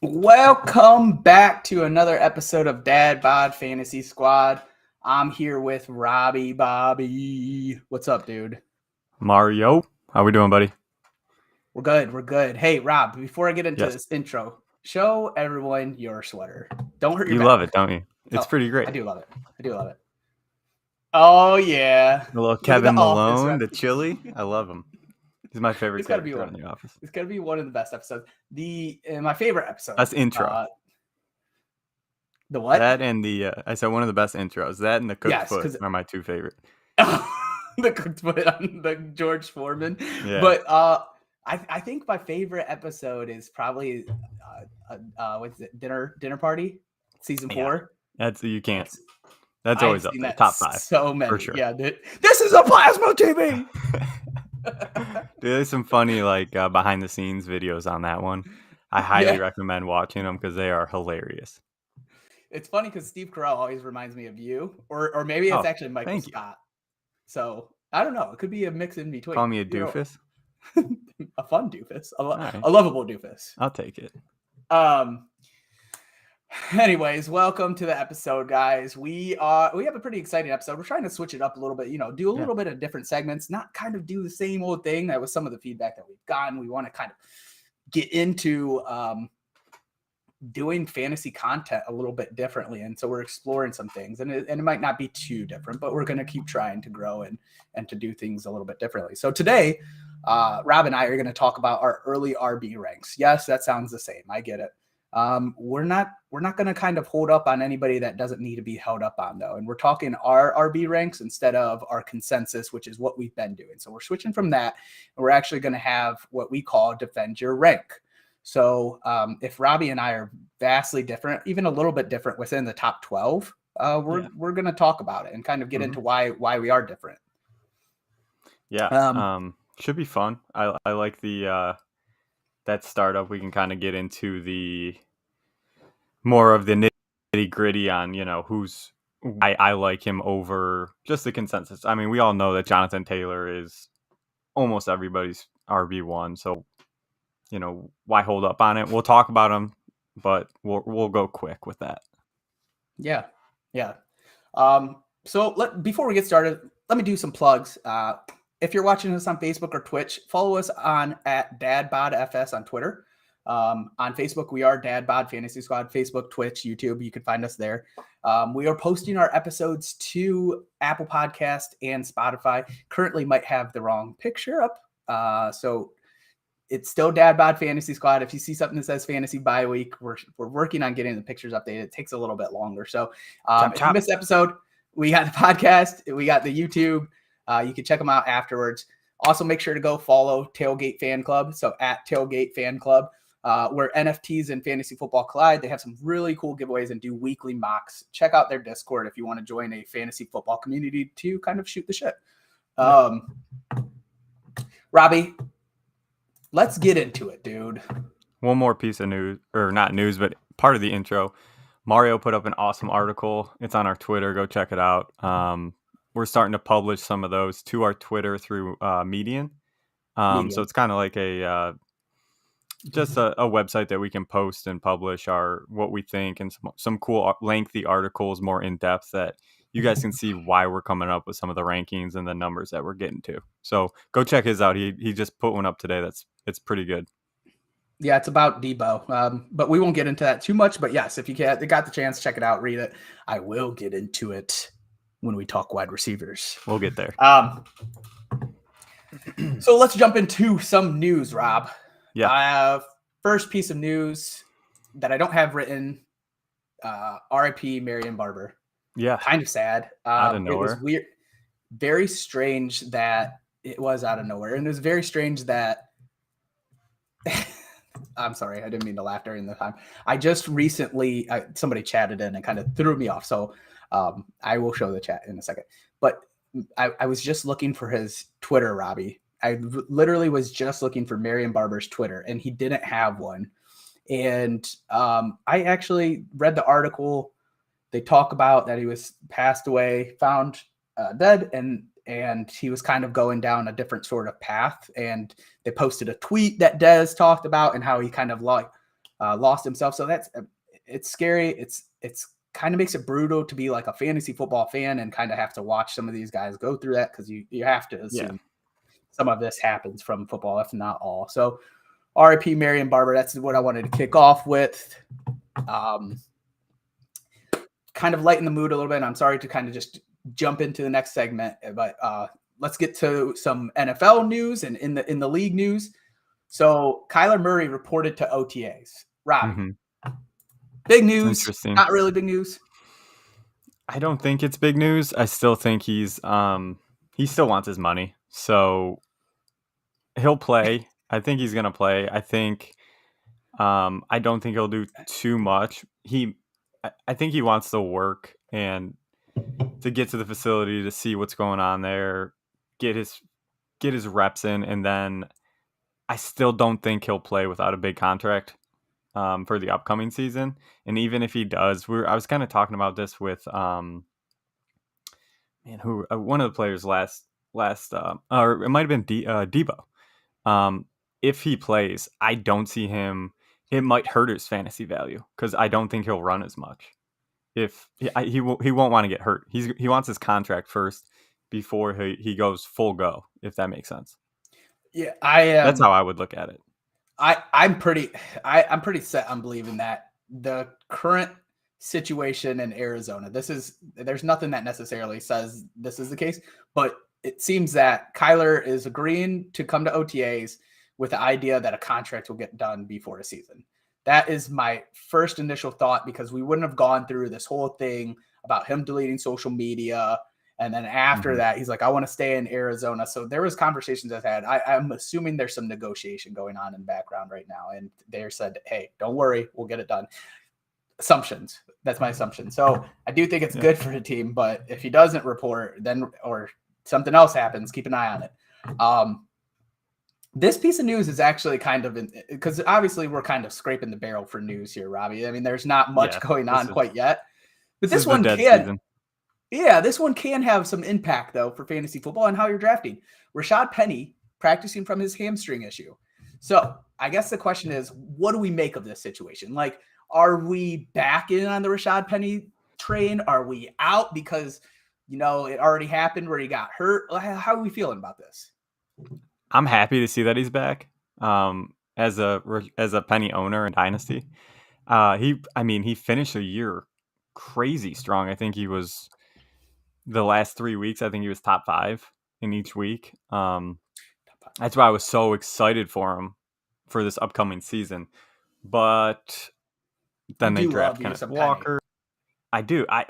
Welcome back to another episode of Dad Bod Fantasy Squad. I'm here with Robbie Bobby. What's up, dude? Mario, how we doing, buddy? We're good. Hey, Rob, before I get into this intro, show everyone your sweater. Don't hurt your back. You love it, don't you? It's pretty great. I do love it. Oh, yeah. The little Kevin Malone, the chili. I love him. He's my favorite character on The Office. It's got to be one of the best episodes. My favorite episode. Best intro. The what? That and I said one of the best intros. That and the cooked foot are my two favorite. The cooked foot on the George Foreman. Yeah. But I think my favorite episode is probably what's it? Dinner Party, season 4. You can't. That's always up there, top 5. So many, for sure. Yeah, dude. This is a plasma TV. Dude, there's some funny behind the scenes videos on that one. I highly recommend watching them because they are hilarious. It's funny because Steve Carell always reminds me of you, or maybe it's actually Michael Scott. So I don't know. It could be a mix in between. Call me a doofus. A fun doofus, a lovable doofus. I'll take it. Anyways, welcome to the episode, guys. We have a pretty exciting episode. We're trying to switch it up a little bit, do a little bit of different segments, not kind of do the same old thing. That was some of the feedback that we've gotten. We want to kind of get into doing fantasy content a little bit differently. And so we're exploring some things, and it might not be too different, but we're going to keep trying to grow and to do things a little bit differently. So today, Rob and I are going to talk about our early RB ranks. Yes, that sounds the same. I get it. We're not going to kind of hold up on anybody that doesn't need to be held up on, though. And we're talking our RB ranks instead of our consensus, which is what we've been doing. So we're switching from that, and we're actually going to have what we call defend your rank. So if Robbie and I are vastly different, even a little bit different within the top 12, we're going to talk about it and kind of get into why we are different. Yeah. Should be fun. I like the that startup. We can kind of get into the more of the nitty gritty on, who's I like him over just the consensus. I mean, we all know that Jonathan Taylor is almost everybody's RB1. So, why hold up on it? We'll talk about him, but we'll go quick with that. Yeah. So before we get started, let me do some plugs. If you're watching us on Facebook or Twitch, follow us at DadBodFS on Twitter. On Facebook, we are Dad Bod Fantasy Squad. Facebook, Twitch, YouTube, you can find us there. We are posting our episodes to Apple Podcast and Spotify. Currently might have the wrong picture up. So it's still Dad Bod Fantasy Squad. If you see something that says Fantasy Bye Week, we're working on getting the pictures updated. It takes a little bit longer. So if you missed the episode, we got the podcast, we got the YouTube. You can check them out afterwards. Also, make sure to go follow Tailgate Fan Club. So at Tailgate Fan Club, where NFTs and fantasy football collide. They have some really cool giveaways and do weekly mocks. Check out their Discord if you want to join a fantasy football community to kind of shoot the shit. Robbie, let's get into it, dude. One more piece of news, or not news, but part of the intro. Mario put up an awesome article. It's on our Twitter. Go check it out. We're starting to publish some of those to our Twitter through Medium. So it's kind of like just a website that we can post and publish what we think and some cool lengthy articles, more in depth, that you guys can see why we're coming up with some of the rankings and the numbers that we're getting to. So go check his out. He just put one up today. It's pretty good. Yeah, it's about Debo, but we won't get into that too much. But yes, if you got the chance, check it out, read it. I will get into it when we talk wide receivers. We'll get there. So let's jump into some news, Rob. Yeah. First piece of news that I don't have written, RIP Marion Barber. Yeah. Kind of sad. Out of nowhere. It was weird. Very strange that it was out of nowhere. And it was very strange that I'm sorry, I didn't mean to laugh during the time. I just recently somebody chatted in and kind of threw me off. So I will show the chat in a second. But I was just looking for his Twitter, Robbie. I literally was just looking for Marion Barber's Twitter, and he didn't have one. And I actually read the article. They talk about that he was passed away, found dead, and he was kind of going down a different sort of path. And they posted a tweet that Dez talked about and how he kind of lost himself. So it's scary. It's kind of makes it brutal to be like a fantasy football fan and kind of have to watch some of these guys go through that, because you have to assume some of this happens from football, if not all. So RIP Marion Barber. That's what I wanted to kick off with. Kind of lighten the mood a little bit. I'm sorry to kind of just jump into the next segment, but let's get to some NFL news and in the league news. So Kyler Murray reported to OTAs. Robbie, big news. Interesting. Not really big news. I don't think it's big news. I still think he still wants his money, so he'll play. I think he's gonna play. I think I don't think he'll do too much. I think he wants to work and to get to the facility to see what's going on there, get his reps in, and then I still don't think he'll play without a big contract for the upcoming season. And even if he does, I was kind of talking about this with one of the players last or it might have been Debo. If he plays, I don't see him. It might hurt his fantasy value because I don't think he'll run as much. If he won't want to get hurt. He wants his contract first before he goes full go. If that makes sense. Yeah, that's how I would look at it. I'm pretty set on believing that the current situation in Arizona. There's nothing that necessarily says this is the case, but it seems that Kyler is agreeing to come to OTAs with the idea that a contract will get done before a season. That is my first initial thought, because we wouldn't have gone through this whole thing about him deleting social media. And then after that, he's like, I want to stay in Arizona. So there was conversations I've had. I'm assuming there's some negotiation going on in the background right now. And they said, hey, don't worry, we'll get it done. Assumptions. That's my assumption. So I do think it's good for the team, but if he doesn't report, then, or something else happens, keep an eye on it. This piece of news is actually kind of because obviously we're kind of scraping the barrel for news here, Robbie. I mean, there's not much going on quite yet, but this one can. Season. Yeah, this one can have some impact, though, for fantasy football and how you're drafting. Rashad Penny practicing from his hamstring issue. So I guess the question is, what do we make of this situation? Like, are we back in on the Rashad Penny train? Are we out because, it already happened where he got hurt? How are we feeling about this? I'm happy to see that he's back as a Penny owner in Dynasty. He finished the year crazy strong. I think he was the last 3 weeks. I think he was top 5 in each week. That's why I was so excited for him for this upcoming season. But then they draft Kenneth Walker. I do. I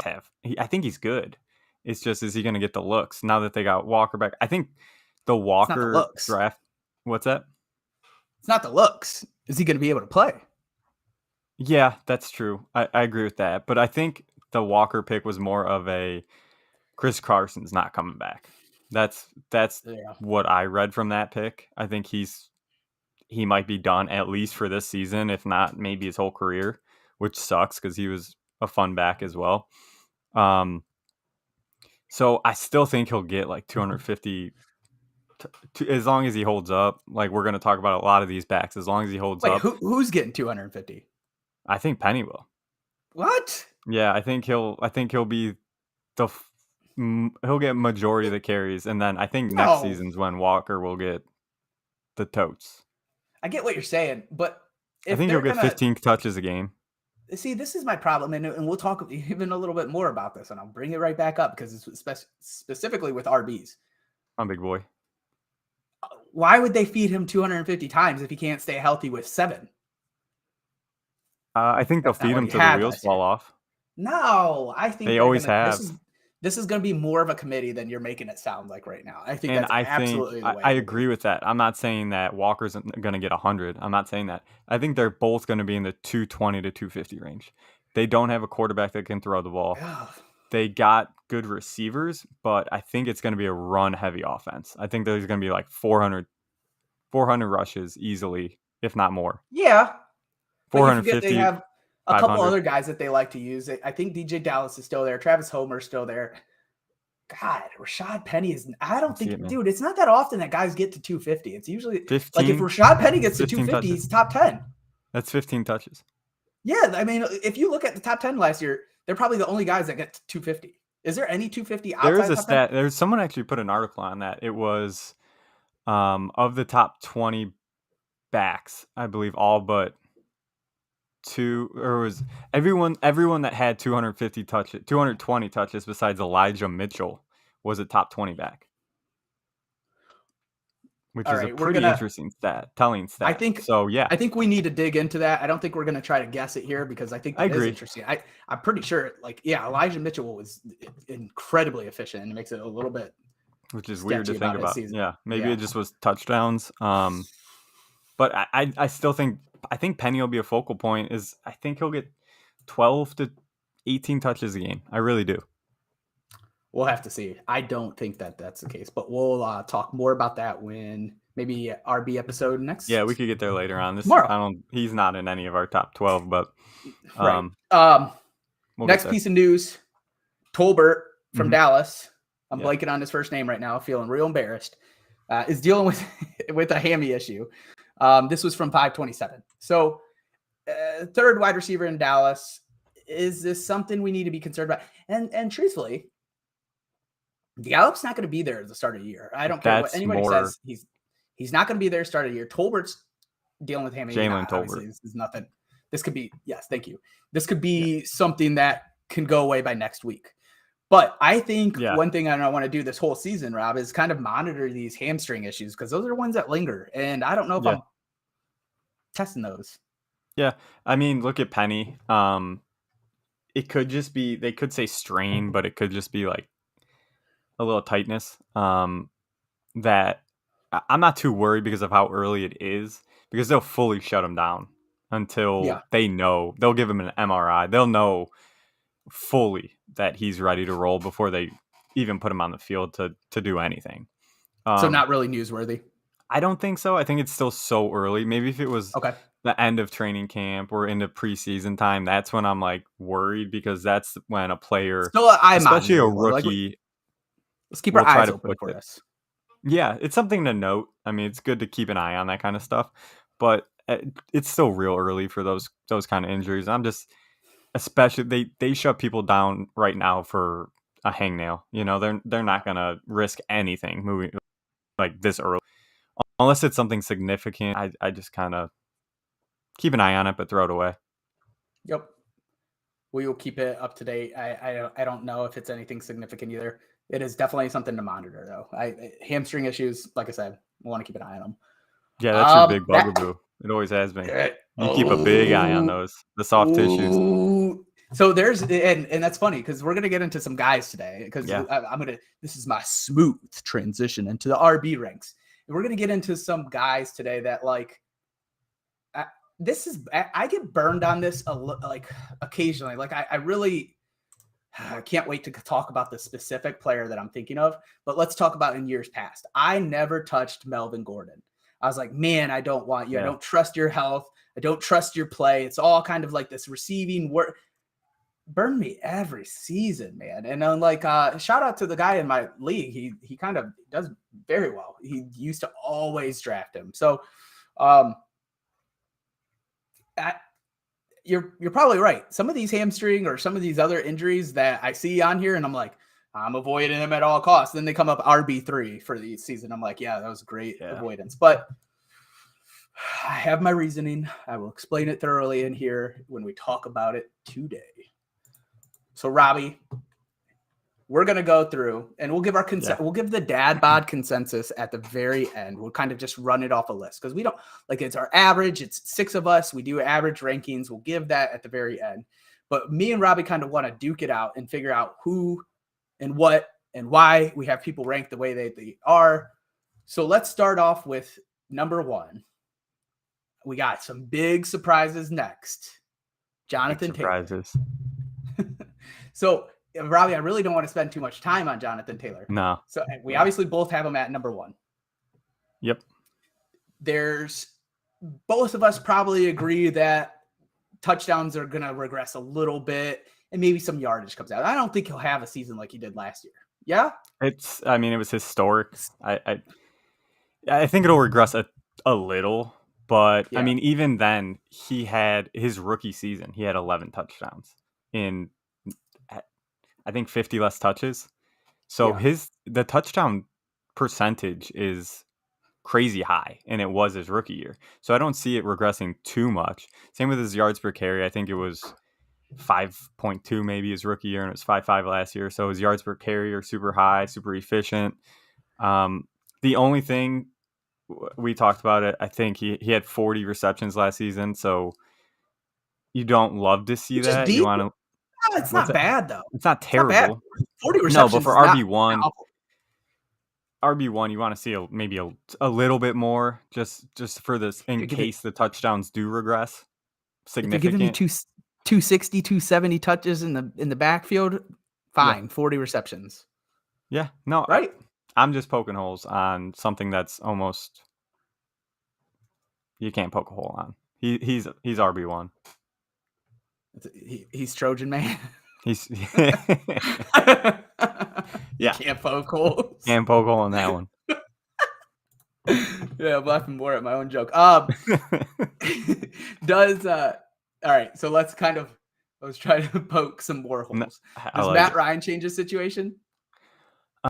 think he's good. It's just, is he going to get the looks now that they got Walker back? I think the Walker draft. What's that? It's not the looks. Is he going to be able to play? Yeah, that's true. I agree with that. But I think the Walker pick was more of a Chris Carson's not coming back. That's what I read from that pick. I think he might be done at least for this season, if not maybe his whole career, which sucks because he was a fun back as well. So I still think he'll get like 250 as long as he holds up. Like, we're going to talk about a lot of these backs. As long as he holds up. Who's getting 250? I think Penny will. What? Yeah, I think he'll be he'll get majority of the carries, and then I think next season's when Walker will get the totes. I get what you're saying, but I think he'll get 15 touches a game. See, this is my problem, and we'll talk even a little bit more about this, and I'll bring it right back up because it's specifically with RBs. I'm big boy. Why would they feed him 250 times if he can't stay healthy with 7? I think they'll feed him till the wheels fall off. No, I think they always have. this is going to be more of a committee than you're making it sound like right now. I think And that's I think absolutely the way. I agree with that. I'm not saying that Walker's going to get 100. I'm not saying that. I think they're both going to be in the 220 to 250 range. They don't have a quarterback that can throw the ball. Yeah. They got good receivers, but I think it's going to be a run-heavy offense. I think there's going to be like 400 rushes easily, if not more. Yeah. But you forget 450, they have a couple 500. other guys that they like to use. I think DJ Dallas is still there. Travis Homer's still there. God, Rashad Penny is. I don't see think, it, man. dude, it's not that often that guys get to 250. It's usually 15, like if Rashad Penny gets to 15 250, touches. he's top 10. That's 15 touches. Yeah, I mean, if you look at the top 10 last year, they're probably the only guys that get to 250. Is there any 250 outside? There is a top stat. 10? There's someone actually put an article on that. It was of the top 20 backs, I believe all but two, or was everyone that had 220 touches besides Elijah Mitchell was a top 20 back, which All is a right, we're pretty gonna. interesting telling stat. I think so. Yeah, I think we need to dig into that. I don't think we're going to try to guess it here because I think I that is agree. interesting. I'm pretty sure, like, yeah, Elijah Mitchell was incredibly efficient and it makes it a little bit, which is weird to sketchy think about his about. season. Yeah, maybe Yeah. it just was touchdowns. But I still think Penny will be a focal point. I think he'll get 12 to 18 touches a game. I really do. We'll have to see. I don't think that that's the case, but we'll talk more about that when maybe RB episode next. Yeah, we could get there later on. Tomorrow. He's not in any of our top 12, but right. We'll next piece of news, Tolbert from Dallas. I'm blanking on his first name right now, feeling real embarrassed. Is dealing with a hammy issue. This was from 527. So, third wide receiver in Dallas. Is this something we need to be concerned about? And truthfully, Gallup's not going to be there at the start of the year. I don't care what anybody says. He's not going to be there at the start of the year. Tolbert's dealing with hammy. Jalen Tolbert. This is nothing. This could be, yes, thank you. This could be something that can go away by next week. But I think one thing I want to do this whole season, Rob, is kind of monitor these hamstring issues because those are ones that linger. And I don't know if I'm testing those. Yeah. I mean, look at Penny. It could just be, they could say strain, but it could just be like a little tightness that I'm not too worried because of how early it is, because they'll fully shut him down until they know. They'll give him an MRI. They'll know fully that he's ready to roll before they even put him on the field to do anything. So not really newsworthy. I don't think so. I think it's still so early. Maybe if it was the end of training camp or into preseason time, that's when I'm like worried, because that's when a player, especially a rookie, let's keep our eyes open for this. Yeah, it's something to note. I mean, it's good to keep an eye on that kind of stuff, but it's still real early for those kind of injuries. I'm just, especially they shut people down right now for a hangnail. You know, they're not gonna risk anything moving like this early unless it's something significant. I just kind of keep an eye on it, but throw it away. Yep, we will keep it up to date. I don't know if it's anything significant either. It is definitely something to monitor, though. Hamstring issues, like I said, we want to keep an eye on them. Yeah, that's your big bugaboo. It always has been. You keep a big eye on those, the soft tissues. So there's, and that's funny because we're gonna get into some guys today, because this is my smooth transition into the RB ranks, and we're gonna get into some guys today that like. I get burned on this like occasionally. Like I really. I can't wait to talk about the specific player that I'm thinking of, but let's talk about in years past. I never touched Melvin Gordon. I was like, man, I don't want you. I don't trust your health. I don't trust your play. It's all kind of like this receiving work. Burn me every season, man. And then like, shout out to the guy in my league. He kind of does very well. He used to always draft him. So, You're probably right. Some of these hamstring or some of these other injuries that I see on here, and I'm like, I'm avoiding them at all costs. Then they come up RB3 for the season. I'm like, yeah, that was great avoidance. But I have my reasoning. I will explain it thoroughly in here when we talk about it today. So, Robbie, we're going to go through and we'll give our we'll give the dad bod consensus at the very end. We'll kind of just run it off a list because we don't like, it's our average. It's 6 of us. We do average rankings. We'll give that at the very end. But me and Robbie kind of want to duke it out and figure out who and what and why we have people ranked the way they are. So let's start off with number 1. We got some big surprises next. Jonathan Taylor. So, Robbie, I really don't want to spend too much time on Jonathan Taylor. No. So we obviously both have him at number 1. Yep. Both of us probably agree that touchdowns are going to regress a little bit and maybe some yardage comes out. I don't think he'll have a season like he did last year. Yeah? It was historic. I think it'll regress a little, but yeah. I mean, even then he had his rookie season. He had 11 touchdowns in, I think, 50 less touches. So the touchdown percentage is crazy high, and it was his rookie year. So I don't see it regressing too much. Same with his yards per carry. I think it was 5.2 maybe his rookie year, and it was 5.5 last year. So his yards per carry are super high, super efficient. The only thing we talked about it, I think he had 40 receptions last season. So you don't love to see that. You want to. No, it's not bad though. It's not terrible. Not 40 receptions. No, but for RB1, you want to see maybe a little bit more, just for this in case the touchdowns do regress significant. If you're giving me 260, 270 touches in the backfield, fine. 40 receptions. Yeah, no, right. I'm just poking holes on something that's almost you can't poke a hole on. He's RB1. He's Trojan man. He's Can't poke holes. Can't poke hole in that one. Yeah, I'm laughing more at my own joke. All right, so let's I was trying to poke some more holes. Does Matt Ryan change his situation?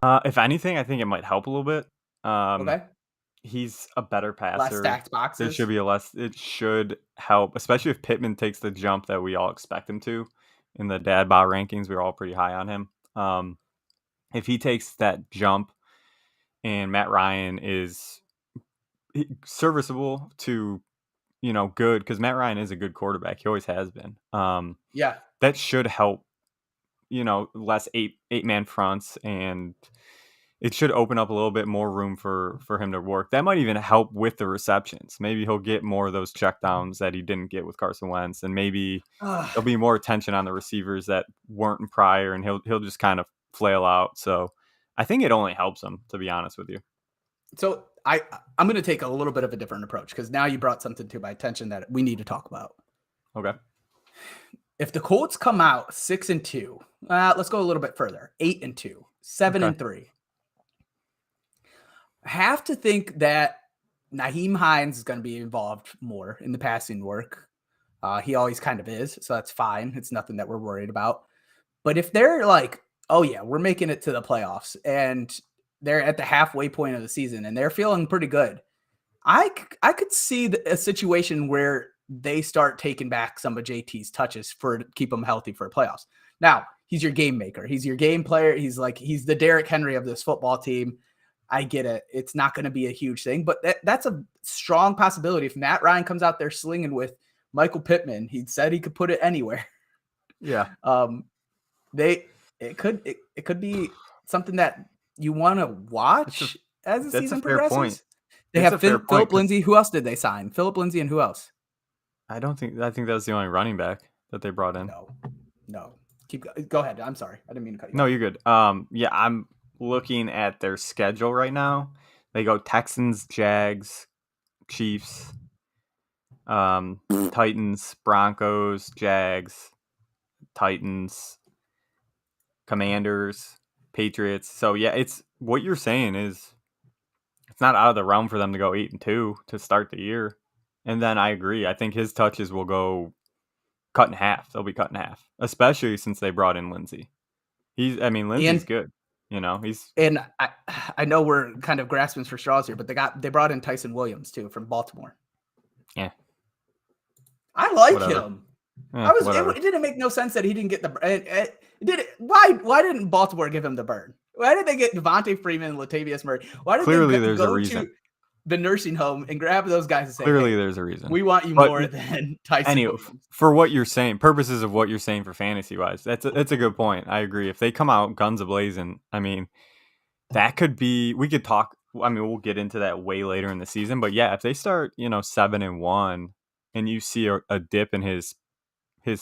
If anything, I think it might help a little bit. Okay. He's a better passer. Less stacked boxes. It should help, especially if Pittman takes the jump that we all expect him to. In the dad bod rankings, we're all pretty high on him. If he takes that jump and Matt Ryan is serviceable to, good, because Matt Ryan is a good quarterback. He always has been. That should help, less eight-man fronts, and it should open up a little bit more room for him to work. That might even help with the receptions. Maybe he'll get more of those checkdowns that he didn't get with Carson Wentz, and maybe there'll be more attention on the receivers that weren't prior, and he'll just kind of flail out. So I think it only helps him, to be honest with you. So I'm going to take a little bit of a different approach, because now you brought something to my attention that we need to talk about. Okay. If the Colts come out 6-2, let's go a little bit further. 8-2, 7-3. I have to think that Nyheim Hines is going to be involved more in the passing work. He always kind of is, so that's fine. It's nothing that we're worried about. But if they're like, oh yeah, we're making it to the playoffs, and they're at the halfway point of the season, and they're feeling pretty good, I could see a situation where they start taking back some of JT's touches to keep them healthy for playoffs. Now, he's your game maker. He's your game player. He's the Derrick Henry of this football team. I get it. It's not going to be a huge thing, but that's a strong possibility. If Matt Ryan comes out there slinging with Michael Pittman, he said he could put it anywhere. Yeah. It could be something that you want to watch as the season progresses. Point. They have Philip Lindsay. Who else did they sign? Philip Lindsay and who else? I think that was the only running back that they brought in. No. Go ahead. I'm sorry. I didn't mean to cut you. No, you're good. I'm looking at their schedule right now. They go Texans, Jags, Chiefs, Titans, Broncos, Jags, Titans, Commanders, Patriots. So yeah, it's what you're saying is it's not out of the realm for them to go 8-2 to start the year. And then I agree. I think his touches will go cut in half. They'll be cut in half, especially since they brought in Lindsay. Lindsay's good. And I know we're kind of grasping for straws here, but they brought in Tyson Williams too from Baltimore. Yeah, I like him. It didn't make no sense that he didn't get the. Why didn't Baltimore give him the burn? Why did they get Devontae Freeman and Latavius Murray? Clearly, there's a reason. the nursing home and grab those guys and say, Clearly, hey, there's a reason. we want you But more than Tyson anyway, Williams. for what you're saying, purposes of what you're saying for fantasy wise, that's a good point. I agree. If they come out guns a-blazing, I mean, that could be. We could talk. I mean, we'll get into that way later in the season. But yeah, if they start, 7-1, and you see a dip in his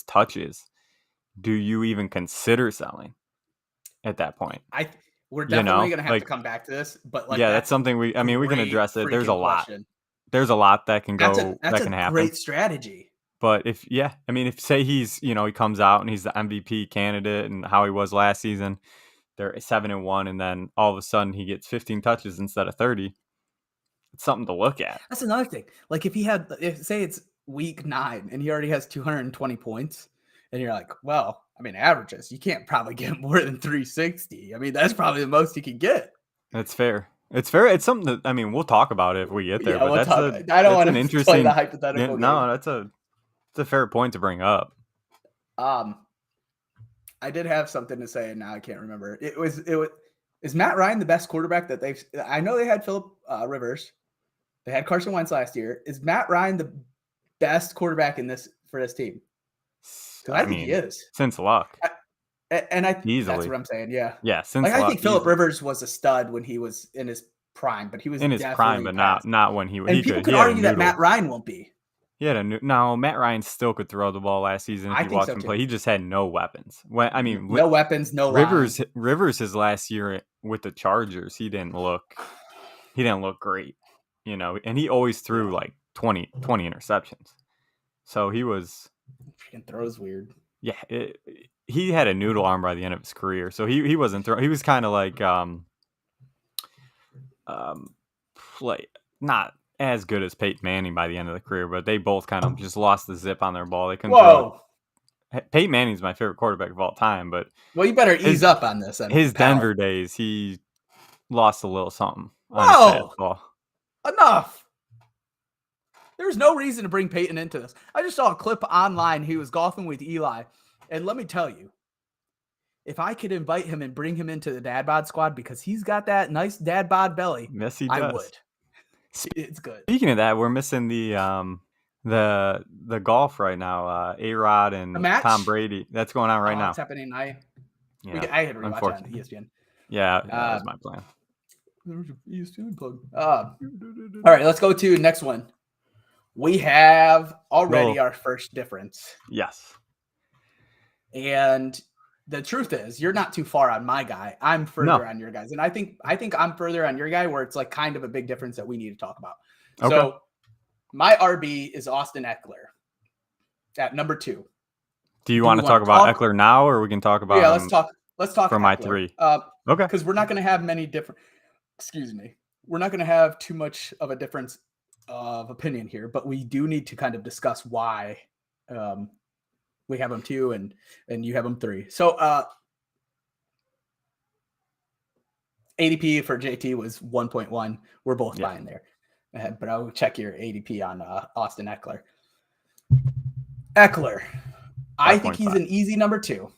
touches, do you even consider selling at that point? We're definitely gonna have like, to come back to this, but like yeah, that's something we can address it. There's a lot. question. There's a lot that can That's go that can happen. Great strategy. But if say he's, he comes out and he's the MVP candidate and how he was last season, they're 7-1, and then all of a sudden he gets 15 touches instead of 30. It's something to look at. That's another thing. Like if say it's week 9 and he already has 220 points, and you're like, well, I mean, averages, you can't probably get more than 360. I mean, that's probably the most you can get. That's fair. It's fair. It's something that, I mean, we'll talk about it if we get there. Yeah, but I don't want to play the hypothetical game. No, that's a fair point to bring up. I did have something to say, and now I can't remember. Is Matt Ryan the best quarterback that they've? I know they had Philip Rivers, they had Carson Wentz last year. Is Matt Ryan the best quarterback for this team? I think he is. Since Luck. Easily. That's what I'm saying. Yeah. Yeah. Since I think Philip Rivers was a stud when he was in his prime, but he was in his prime, but not when he. And people could argue that Matt Ryan won't be. No, Matt Ryan still could throw the ball last season if you watched him play. He just had no weapons. No weapons, no Rivers. Line. Rivers his last year with the Chargers, he didn't look great, and he always threw like 20 interceptions. So he was freaking throws weird. Yeah, he had a noodle arm by the end of his career. So he wasn't throwing. He was kind of like not as good as Peyton Manning by the end of the career, but they both kind of just lost the zip on their ball. They couldn't. Whoa! Peyton Manning's my favorite quarterback of all time, but you better ease up on this. His Denver days, he lost a little something. Whoa! Enough. There's no reason to bring Peyton into this. I just saw a clip online. He was golfing with Eli, and let me tell you, if I could invite him and bring him into the dad bod squad because he's got that nice dad bod belly, yes, he does. I would. It's good. Speaking of that, we're missing the golf right now. A-Rod and Tom Brady. That's going on right now. It's happening tonight. Yeah, I had to rewatch it on ESPN. Yeah, that was my plan. There's an ESPN plug. All right, let's go to the next one. We have already our first difference. Yes. And the truth is, you're not too far on my guy. I'm further on your guys. And I think I'm further on your guy where it's like kind of a big difference that we need to talk about. Okay. So my RB is Austin Eckler at number 2. Do you want to talk about Eckler now, or we can talk about let's talk for my 3. Okay. Because we're not going to have we're not going to have too much of a difference of opinion here, but we do need to kind of discuss why we have them 2 and you have them 3. So ADP for JT was 1.1. We're both buying there. But I'll check your ADP on Austin Eckler. I think he's an easy number 2.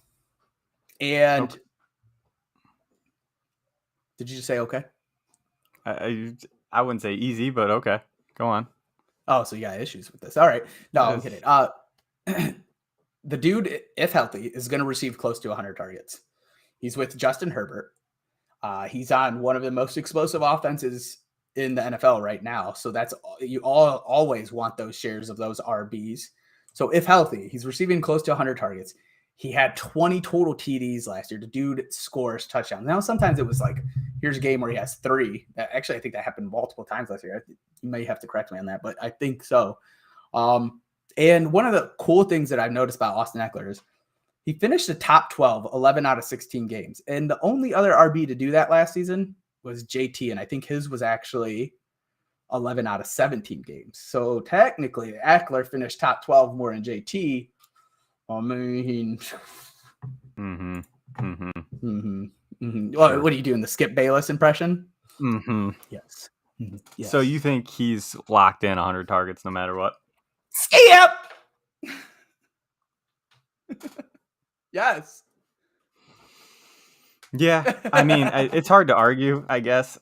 And did you just say okay? I wouldn't say easy, but okay. Go on. Oh, so you got issues with this. All right. No, I'm kidding. The dude, if healthy, is going to receive close to 100 targets. He's with Justin Herbert. He's on one of the most explosive offenses in the NFL right now. So that's you always want those shares of those RBs. So if healthy, he's receiving close to 100 targets. He had 20 total TDs last year. The dude scores touchdowns. Now, sometimes it was like, here's a game where he has 3. Actually, I think that happened multiple times last year. You may have to correct me on that, but I think so. And one of the cool things that I've noticed about Austin Eckler is he finished the top 12, 11 out of 16 games. And the only other RB to do that last season was JT. And I think his was actually 11 out of 17 games. So technically, Eckler finished top 12 more than JT. I mean, What are you doing? The Skip Bayless impression? Yes. Yes. So you think he's locked in 100 targets no matter what? Skip! Yes. Yeah. I mean, it's hard to argue, I guess.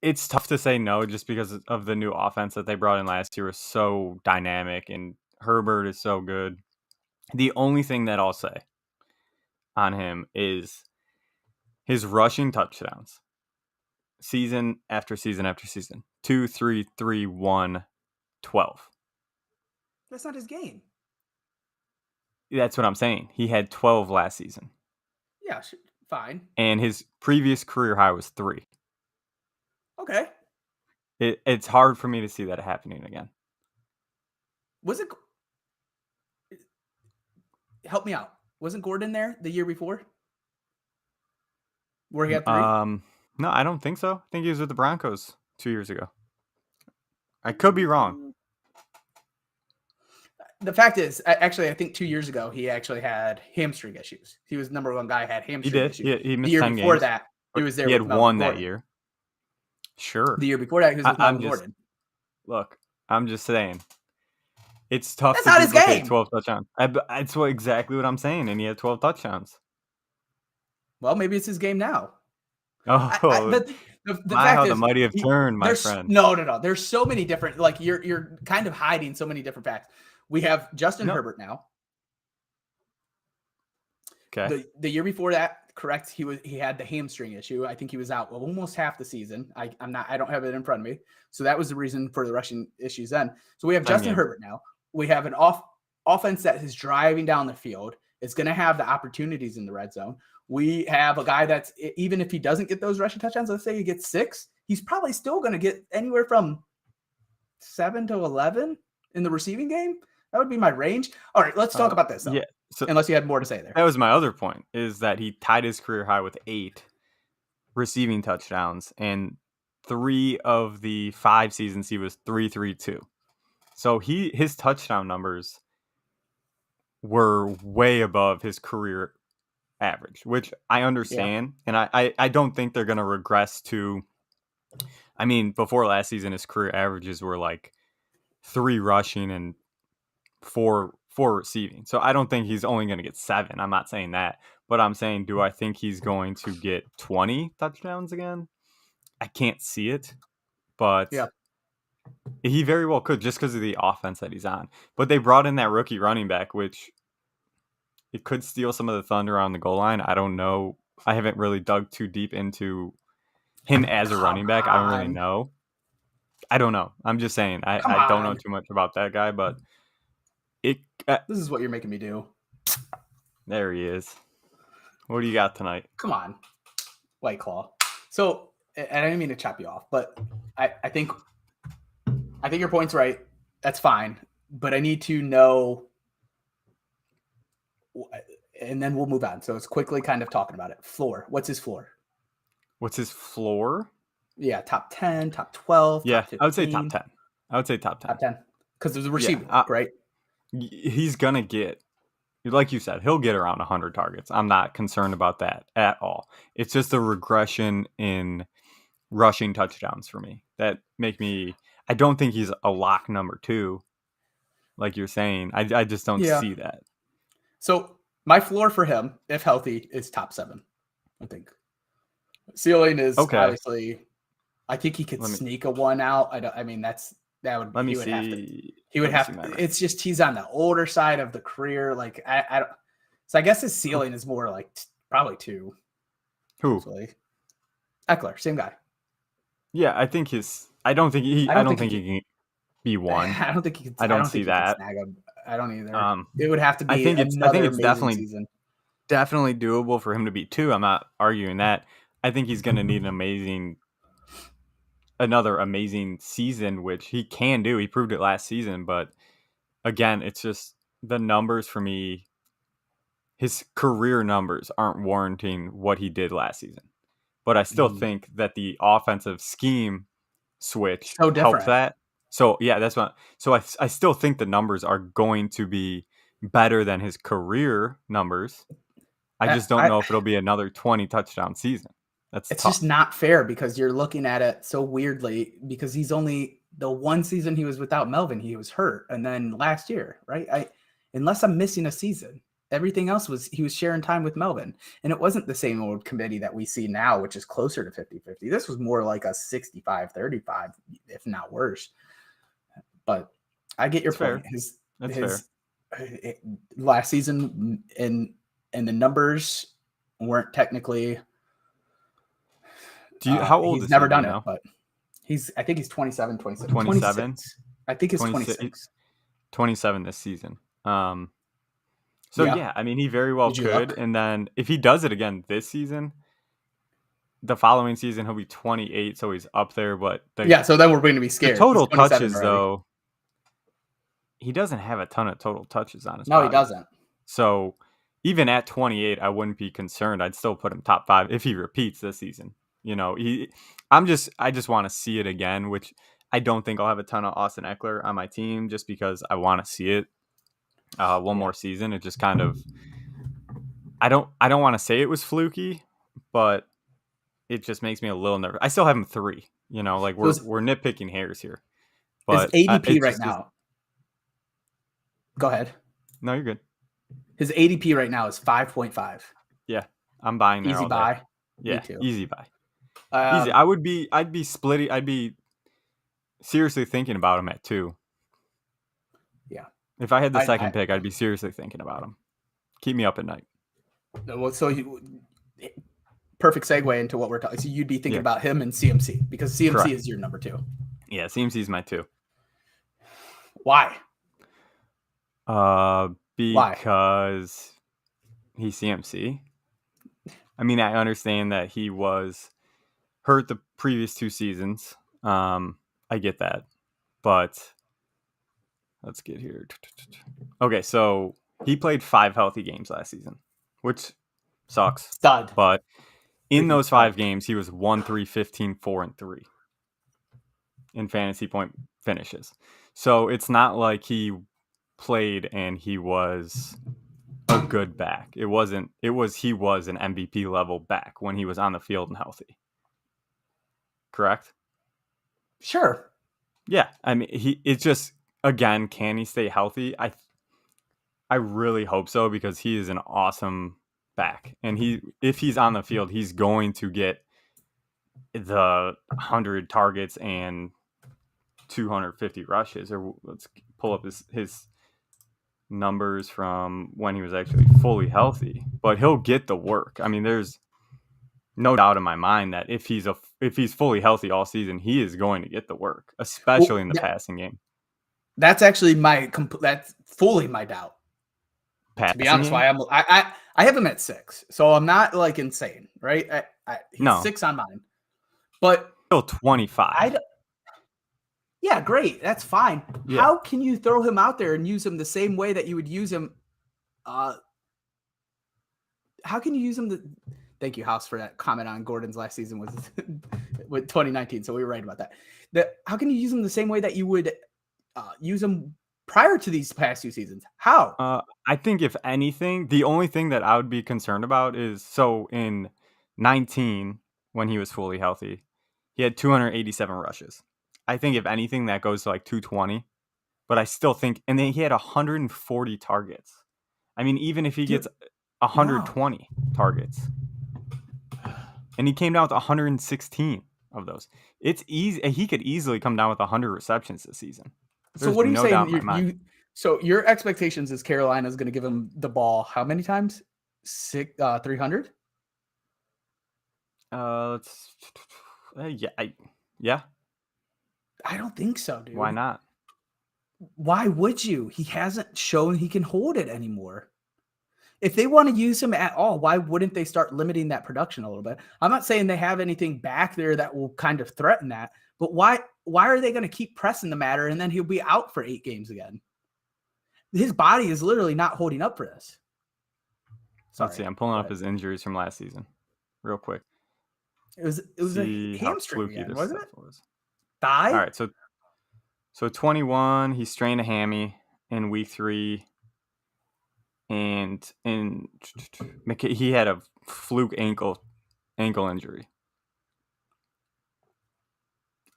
It's tough to say no just because of the new offense that they brought in last year was so dynamic, and Herbert is so good. The only thing that I'll say on him is his rushing touchdowns. Season after season after season. 2, 3, 3, 1, 12. That's not his game. That's what I'm saying. He had 12 last season. Yeah, fine. And his previous career high was 3. Okay. It's hard for me to see that happening again. Was it? Help me out. Wasn't Gordon there the year before? Where he had 3? No, I don't think so. I think he was with the Broncos 2 years ago. I could be wrong. The fact is, actually, I think 2 years ago he actually had hamstring issues. He was number one guy had hamstring issues. He missed the year 10 before games. that, he was there. He had with Melvin one Gordon. that year. Sure. The year before that, he was with Melvin Gordon. Look, I'm just saying. It's tough That's to not his duplicate game. 12 touchdowns. That's exactly what I'm saying, and he had 12 touchdowns. Well, maybe it's his game now. Oh, the fact how is, the mighty have turned, my friend. No. There's so many different, like you're kind of hiding so many different facts. We have Justin Herbert now. Okay. The year before that, correct? He had the hamstring issue. I think he was out almost half the season. I don't have it in front of me. So that was the reason for the rushing issues then. So we have Justin Herbert now. We have an offense that is driving down the field. It's going to have the opportunities in the red zone. We have a guy that's, even if he doesn't get those rushing touchdowns, let's say he gets 6, he's probably still going to get anywhere from 7 to 11 in the receiving game. That would be my range. All right, let's talk about this, though. Yeah. So unless you had more to say there. That was my other point, is that he tied his career high with 8 receiving touchdowns, and 3 of the 5 seasons he was 3-3-2. So his touchdown numbers were way above his career average, which I understand. Yeah. And I don't think they're going to regress to, I mean, before last season, his career averages were like 3 rushing and 4 receiving. So I don't think he's only going to get 7. I'm not saying that, but I'm saying, do I think he's going to get 20 touchdowns again? I can't see it, but he very well could, just because of the offense that he's on. But they brought in that rookie running back, which it could steal some of the thunder on the goal line. I don't know. I haven't really dug too deep into him as a running back. I don't really know. I don't know. I'm just saying. I don't know too much about that guy, but this is what you're making me do. There he is. What do you got tonight? Come on, White Claw. So, and I didn't mean to chop you off, but I think your point's right. That's fine, but I need to know, and then we'll move on. So it's quickly kind of talking about it. Floor. What's his floor? What's his floor? Yeah, top 10, top 12. Yeah, top 15. I would say top 10. I would say top 10. Top 10. Because there's a receiver, right? He's going to get, like you said, he'll get around 100 targets. I'm not concerned about that at all. It's just a regression in rushing touchdowns for me that make me, I don't think he's a lock number 2, like you're saying. I just don't see that. So my floor for him, if healthy, is top 7, I think. Ceiling is obviously, I think he could sneak a 1 out. That would. Let me see. He would have to. It's just he's on the older side of the career. Like I don't. So I guess his ceiling is more like probably 2. Who? Hopefully. Eckler, same guy. Yeah, I think his. I don't think he can be 1. I don't think he can. I don't see that. I don't either. It would have to be. I think it's definitely season. Definitely doable for him to be 2. I'm not arguing that. I think he's going to need another amazing season, which he can do. He proved it last season, but again, it's just the numbers for me. His career numbers aren't warranting what he did last season, but I still think that the offensive scheme switch helped that. So yeah, that's what. So I still think the numbers are going to be better than his career numbers. I just don't know if it'll be another 20 touchdown season. It's tough. Just not fair because you're looking at it so weirdly because he's only the 1 season he was without Melvin, he was hurt. And then last year, right? Unless I'm missing a season. everything else he was sharing time with Melvin. And it wasn't the same old committee that we see now, which is closer to 50-50. This was more like a 65-35, if not worse. But I get your point. Fair. His last season and the numbers weren't technically. How old is he? He's never done it, but I think he's 27, 27. 26. I think it's 26. 27 this season. Yeah, I mean, he very well could. And then if he does it again this season, the following season he'll be 28, so he's up there. But so then we're going to be scared. The total touches, though, he doesn't have a ton of total touches on his body. He doesn't. So even at 28, I wouldn't be concerned. I'd still put him top 5 if he repeats this season. You know, I just want to see it again, which I don't think I'll have a ton of Austin Ekeler on my team just because I want to see it one more season. It just kind of, I don't want to say it was fluky, but it just makes me a little nervous. I still have him 3. You know, like we're nitpicking hairs here. But his ADP right now. Go ahead. No, you're good. His ADP right now is 5.5. Yeah, I'm buying that. Easy buy. Yeah, easy buy. Easy. I'd be splitting. I'd be seriously thinking about him at 2. Yeah. If I had the second pick, I'd be seriously thinking about him. Keep me up at night. Well, so perfect segue into what we're talking. So you'd be thinking about him and CMC because CMC is your number 2. Yeah, CMC is my 2. Why? Because he's CMC. I mean, I understand that he was hurt the previous 2 seasons. I get that. But let's get here. Okay, so he played 5 healthy games last season, which sucks. Stud. But in those 5 games, he was 1-3-15, 4-3 in fantasy point finishes. So it's not like he played and he was a good back. He was an MVP level back when he was on the field and healthy. Correct? Sure. Yeah. I mean, it's just, again, can he stay healthy? I really hope so because he is an awesome back. And if he's on the field, he's going to get the 100 targets and 250 rushes. Or let's pull up his numbers from when he was actually fully healthy. But he'll get the work. I mean, there's no doubt in my mind that if he's fully healthy all season, he is going to get the work, especially in the passing game. That's actually that's fully my doubt. To be honest, why I have him at 6, so I'm not like insane, right? He's 6 on mine, but still 25. Yeah, great, that's fine. Yeah. How can you throw him out there and use him the same way that you would use him? How can you use him? Thank you, House, for that comment on Gordon's last season with 2019. So we were right about that. How can you use him the same way that you would use him prior to these past 2 seasons? How? I think if anything, the only thing that I would be concerned about is, so in 19, when he was fully healthy, he had 287 rushes. I think if anything, that goes to like 220. But I still think, and then he had 140 targets. I mean, even if he gets 120 targets, and he came down with 116 of those, it's easy. He could easily come down with 100 receptions this season. So what are you saying? So your expectations is Carolina is going to give him the ball how many times? 300? Yeah. I don't think so, dude. Why not? Why would you? He hasn't shown he can hold it anymore. If they want to use him at all, why wouldn't they start limiting that production a little bit? I'm not saying they have anything back there that will kind of threaten that, but why are they going to keep pressing the matter and then he'll be out for 8 games again? His body is literally not holding up for this. Let's see. I'm pulling up his injuries from last season real quick. It was a hamstring again, wasn't it? Thigh? All right. So 21, he strained a hammy in week 3. And he had a fluke ankle injury.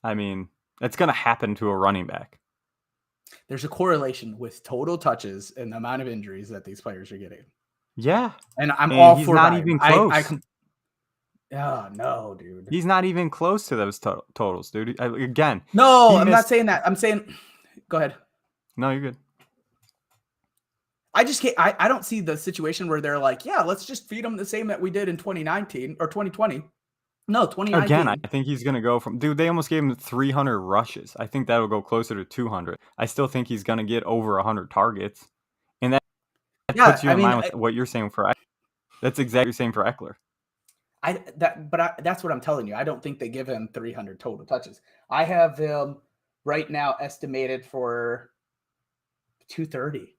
I mean, that's going to happen to a running back. There's a correlation with total touches and the amount of injuries that these players are getting. Yeah, and I'm and all he's for not Biden. even close. Oh no, dude. He's not even close to those totals, dude. Again, No, he I'm not missed. saying that. I'm saying, go ahead. No, you're good. I just can't. I don't see the situation where they're like, yeah, let's just feed them the same that we did in 2019 or 2020. No, Again, I 2019. think he's gonna go from. Dude, they almost gave him 300 rushes. I think that'll go closer to 200. I still think he's gonna get over 100 targets, and that Yeah, puts you I in mean, line with what you're saying for. That's exactly the same for Eckler. that's what I'm telling you. I don't think they give him 300 total touches. I have him right now estimated for 230.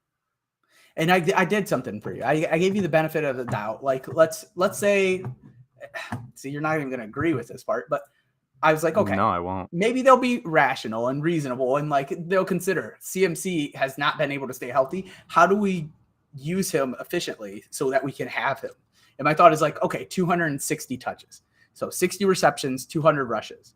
And I did something for you. I gave you the benefit of the doubt. Like let's say, see, you're not even going to agree with this part, but I was like, okay, No, I won't. maybe they'll be rational and reasonable, and like they'll consider CMC has not been able to stay healthy. How do we use him efficiently so that we can have him? And my thought is like, okay, 260 touches, so 60 receptions, 200 rushes.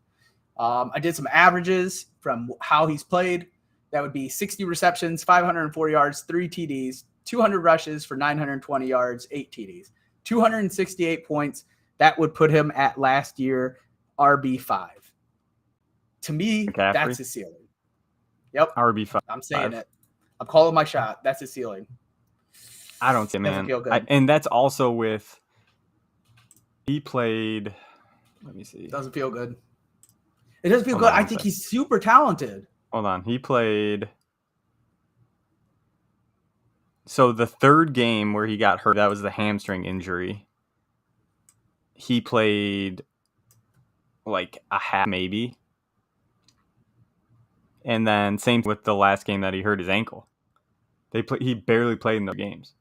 I did some averages from how he's played. That would be 60 receptions, 504 yards, 3 TDs, 200 rushes for 920 yards, 8 TDs, 268 points. That would put him at last year RB5. To me, McCaffrey? That's his ceiling. Yep. RB5. I'm saying it. I'm calling my shot. That's his ceiling. I don't see, man. Doesn't feel good. And that's also with. He played. Let me see. Doesn't feel good. It doesn't feel good. I think he's super talented. Hold on. He played. So the third game where he got hurt, that was the hamstring injury. He played like a half, maybe. And then same with the last game that he hurt his ankle. He barely played in those games.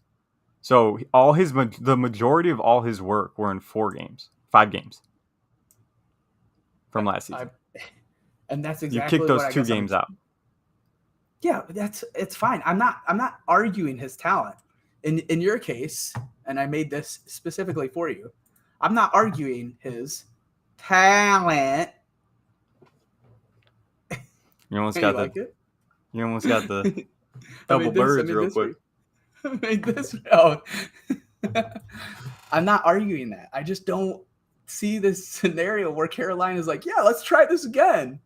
So the majority of all his work were in 5 games from last season. And that's you exactly kicked those 2 games out. Yeah, it's fine. I'm not arguing his talent. In your case, and I made this specifically for you, I'm not arguing his talent. You almost got the double birds real quick. Made this out. I'm not arguing that. I just don't see this scenario where Carolina is like, yeah, let's try this again.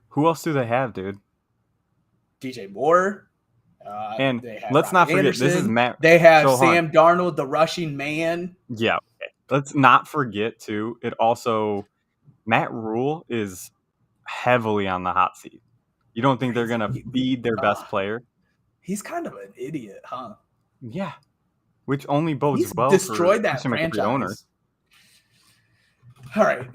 Who else do they have, dude? DJ Moore. And let's not forget, this is Matt. They have Sam Darnold, the rushing man. Yeah. Okay. Let's not forget, too, Matt Rule is heavily on the hot seat. You don't think they're going to feed their best player? He's kind of an idiot, huh? Yeah. Which only bodes He's well destroyed for that franchise. Owner. All right.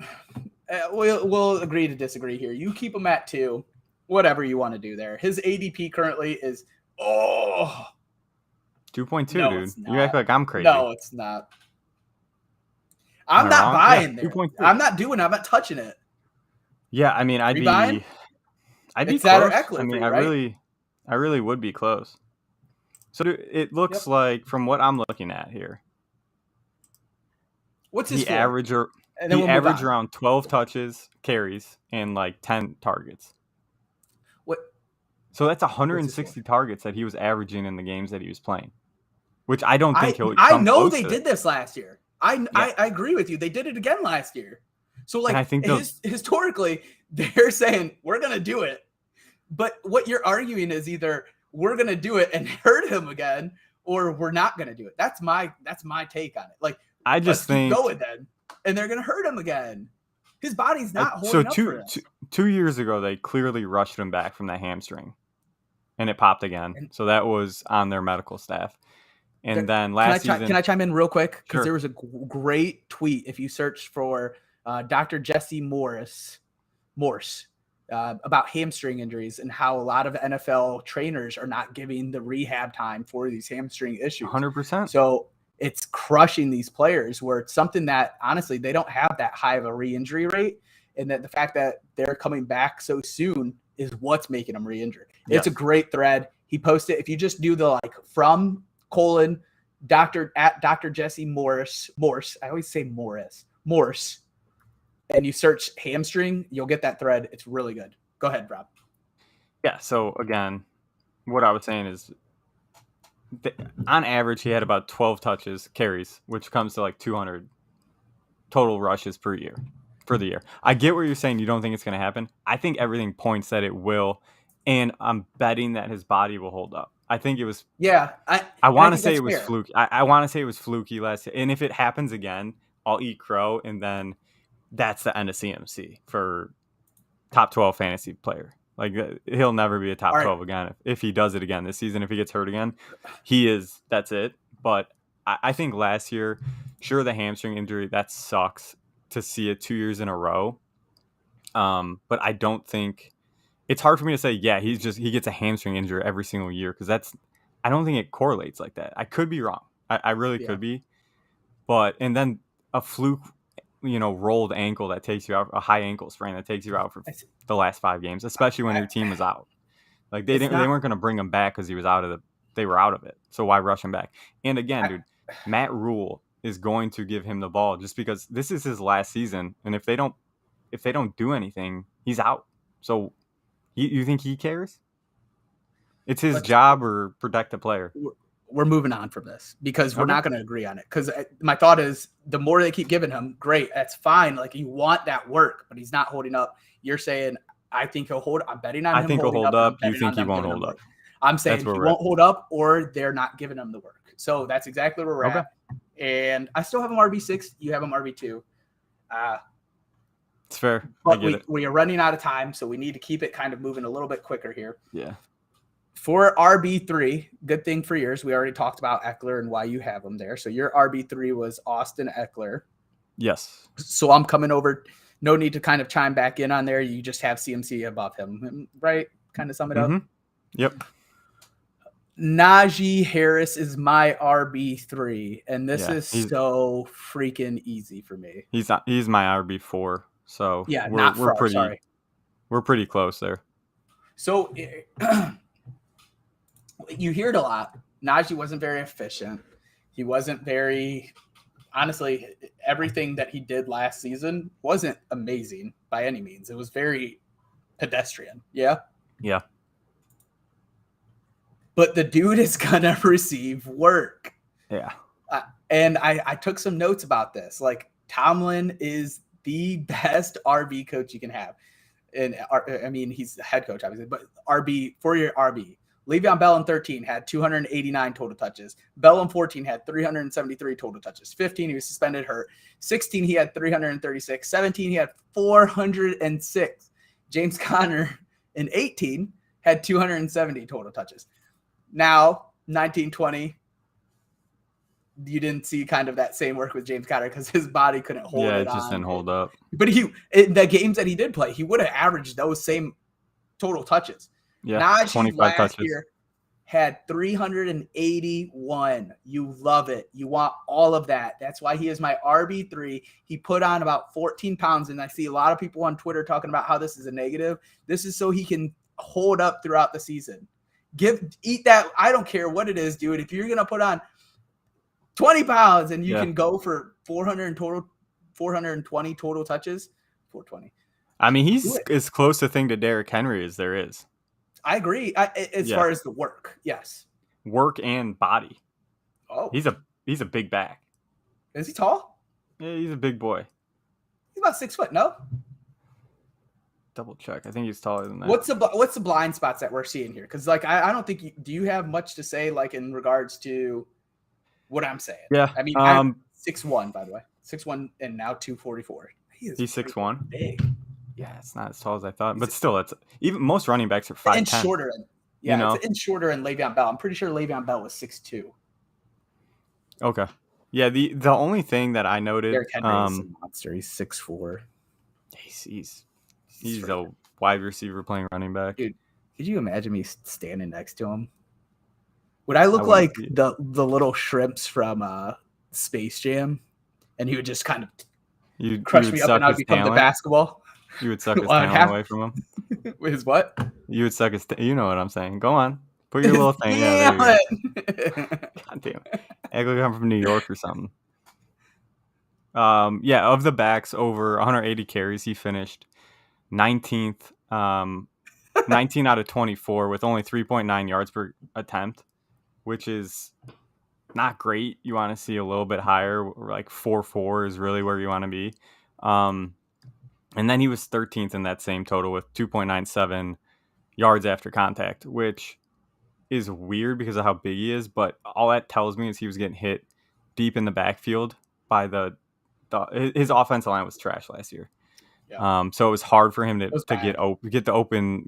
We'll agree to disagree here. You keep him at 2. Whatever you want to do there. His ADP currently is 2.2, no, dude. You act like I'm crazy. No, it's not. I'm not buying there. I'm not touching it. Yeah, I mean, I'd be buying? I'd be it's close. That or Eckler, I mean, right? I really would be close. So it looks like, from what I'm looking at here, what's his average around 12 touches, carries, and like 10 targets. What? So that's 160 targets that he was averaging in the games that he was playing, which I don't think he'll. I know they did this last year. I agree with you. They did it again last year. So like, I think historically, they're saying we're gonna do it, but what you're arguing is either we're gonna do it and hurt him again, or we're not gonna do it. That's my take on it. Like, I just think keep going then, and they're gonna hurt him again. His body's not holding up for us. 2 years ago, they clearly rushed him back from that hamstring, and it popped again. So that was on their medical staff. And then last season, can I chime in real quick? Because there was a great tweet. If you search for Dr. Jesse Morse about hamstring injuries and how a lot of NFL trainers are not giving the rehab time for these hamstring issues. 100%. So it's crushing these players, where it's something that honestly they don't have that high of a re-injury rate, and that the fact that they're coming back so soon is what's making them re-injured. Yes. It's a great thread. He posted, if you just do the from Dr. Jesse Morse, I always say Morse, and you search hamstring, you'll get that thread. It's really good. Go ahead, Rob. Yeah. So again, what I was saying is on average, he had about 12 carries, which comes to like 200 total rushes per year for the year. I get what you're saying. You don't think it's going to happen. I think everything points that it will, and I'm betting that his body will hold up. I think it was. Yeah, I want to think say that's it was fair. fluky. I want to say it was fluky last year. And if it happens again, I'll eat crow, and then that's the end of CMC for top 12 fantasy player. Like he'll never be a top All right. 12 again if he does it again this season. If he gets hurt again, he is. That's it. But I think last year, sure, the hamstring injury that sucks to see it 2 years in a row. But I don't think it's hard for me to say. Yeah, he gets a hamstring injury every single year because I don't think it correlates like that. I could be wrong. I really Yeah. could be. But and then a fluke, rolled ankle that takes you out, a high ankle sprain that takes you out for the last 5 games, especially when your team was out. Like they weren't going to bring him back because he was they were out of it. So why rush him back? And again, dude, Matt Rule is going to give him the ball just because this is his last season, and if they don't do anything, he's out. So you think he cares? It's his job or protect the player. We're moving on from this because we're not going to agree on it. Because my thought is the more they keep giving him, great, that's fine. Like you want that work, but he's not holding up. You're saying I think he'll hold. I'm betting on him. I think he'll hold up. You think he won't hold up? I'm saying he won't hold up, or they're not giving him the work. So that's exactly where we're at. And I still have him RB6. You have him RB2. It's fair. But we are running out of time, so we need to keep it kind of moving a little bit quicker here. Yeah. For RB3, good thing for yours. We already talked about Eckler and why you have him there. So your RB3 was Austin Eckler. Yes. So I'm coming over. No need to kind of chime back in on there. You just have CMC above him, right? Kind of sum it up. Yep. Najee Harris is my RB3, and this is so freaking easy for me. He's my RB4. So yeah, we're pretty close there. So you hear it a lot. Najee wasn't very efficient. He wasn't very, honestly, everything that he did last season wasn't amazing by any means. It was very pedestrian. Yeah. Yeah. But the dude is going to receive work. Yeah. And I took some notes about this. Like Tomlin is the best RB coach you can have. And I mean, he's the head coach, obviously, but for your RB. Le'Veon Bell in 13 had 289 total touches. Bell in 14 had 373 total touches. 15, he was suspended, hurt. 16, he had 336. 17, he had 406. James Conner in 18 had 270 total touches. Now, 19-20, you didn't see kind of that same work with James Conner because his body couldn't hold it on. Yeah, it just didn't hold up. But in the games that he did play, he would have averaged those same total touches. Yeah, Najee 25 touches. Year had 381. You love it. You want all of that. That's why he is my RB3. He put on about 14 pounds, and I see a lot of people on Twitter talking about how this is a negative. This is so he can hold up throughout the season. Eat that. I don't care what it is, dude. If you're going to put on 20 pounds and you can go for 420 total touches, 420. I mean, he's as close a thing to Derrick Henry as there is. I agree. As far as the work, yes. Work and body. Oh, he's a big back. Is he tall? Yeah, he's a big boy. He's about 6 foot. No. Double check. I think he's taller than that. What's the blind spots that we're seeing here? Because like I don't think do you have much to say like in regards to what I'm saying? Yeah. I mean, I'm 6'1", by the way, 6'1", and now 244. He's 6'1". Big. Yeah, it's not as tall as I thought, but still, it's even most running backs are 5'10". And shorter. It's an shorter than Le'Veon Bell. I'm pretty sure Le'Veon Bell was 6'2". Okay. Yeah, the only thing that I noted, Derrick Henry's a monster. He's 6'4". He's a wide receiver playing running back. Dude, could you imagine me standing next to him? Would I look like the little shrimps from Space Jam? And he would just kind of crush me up and I'd become the basketball? You would suck his talent away from him? His what? You would suck his you know what I'm saying. Go on. Put your little thing out. God damn it. Act like I'm from New York or something. Of the backs over 180 carries, he finished 19th, 19 out of 24 with only 3.9 yards per attempt. which is not great. You want to see a little bit higher, like 4.4 is really where you want to be. And then he was 13th in that same total with 2.97 yards after contact, which is weird because of how big he is. But all that tells me is he was getting hit deep in the backfield by his offensive line was trash last year. Yeah. So it was hard for him to bad. get the open,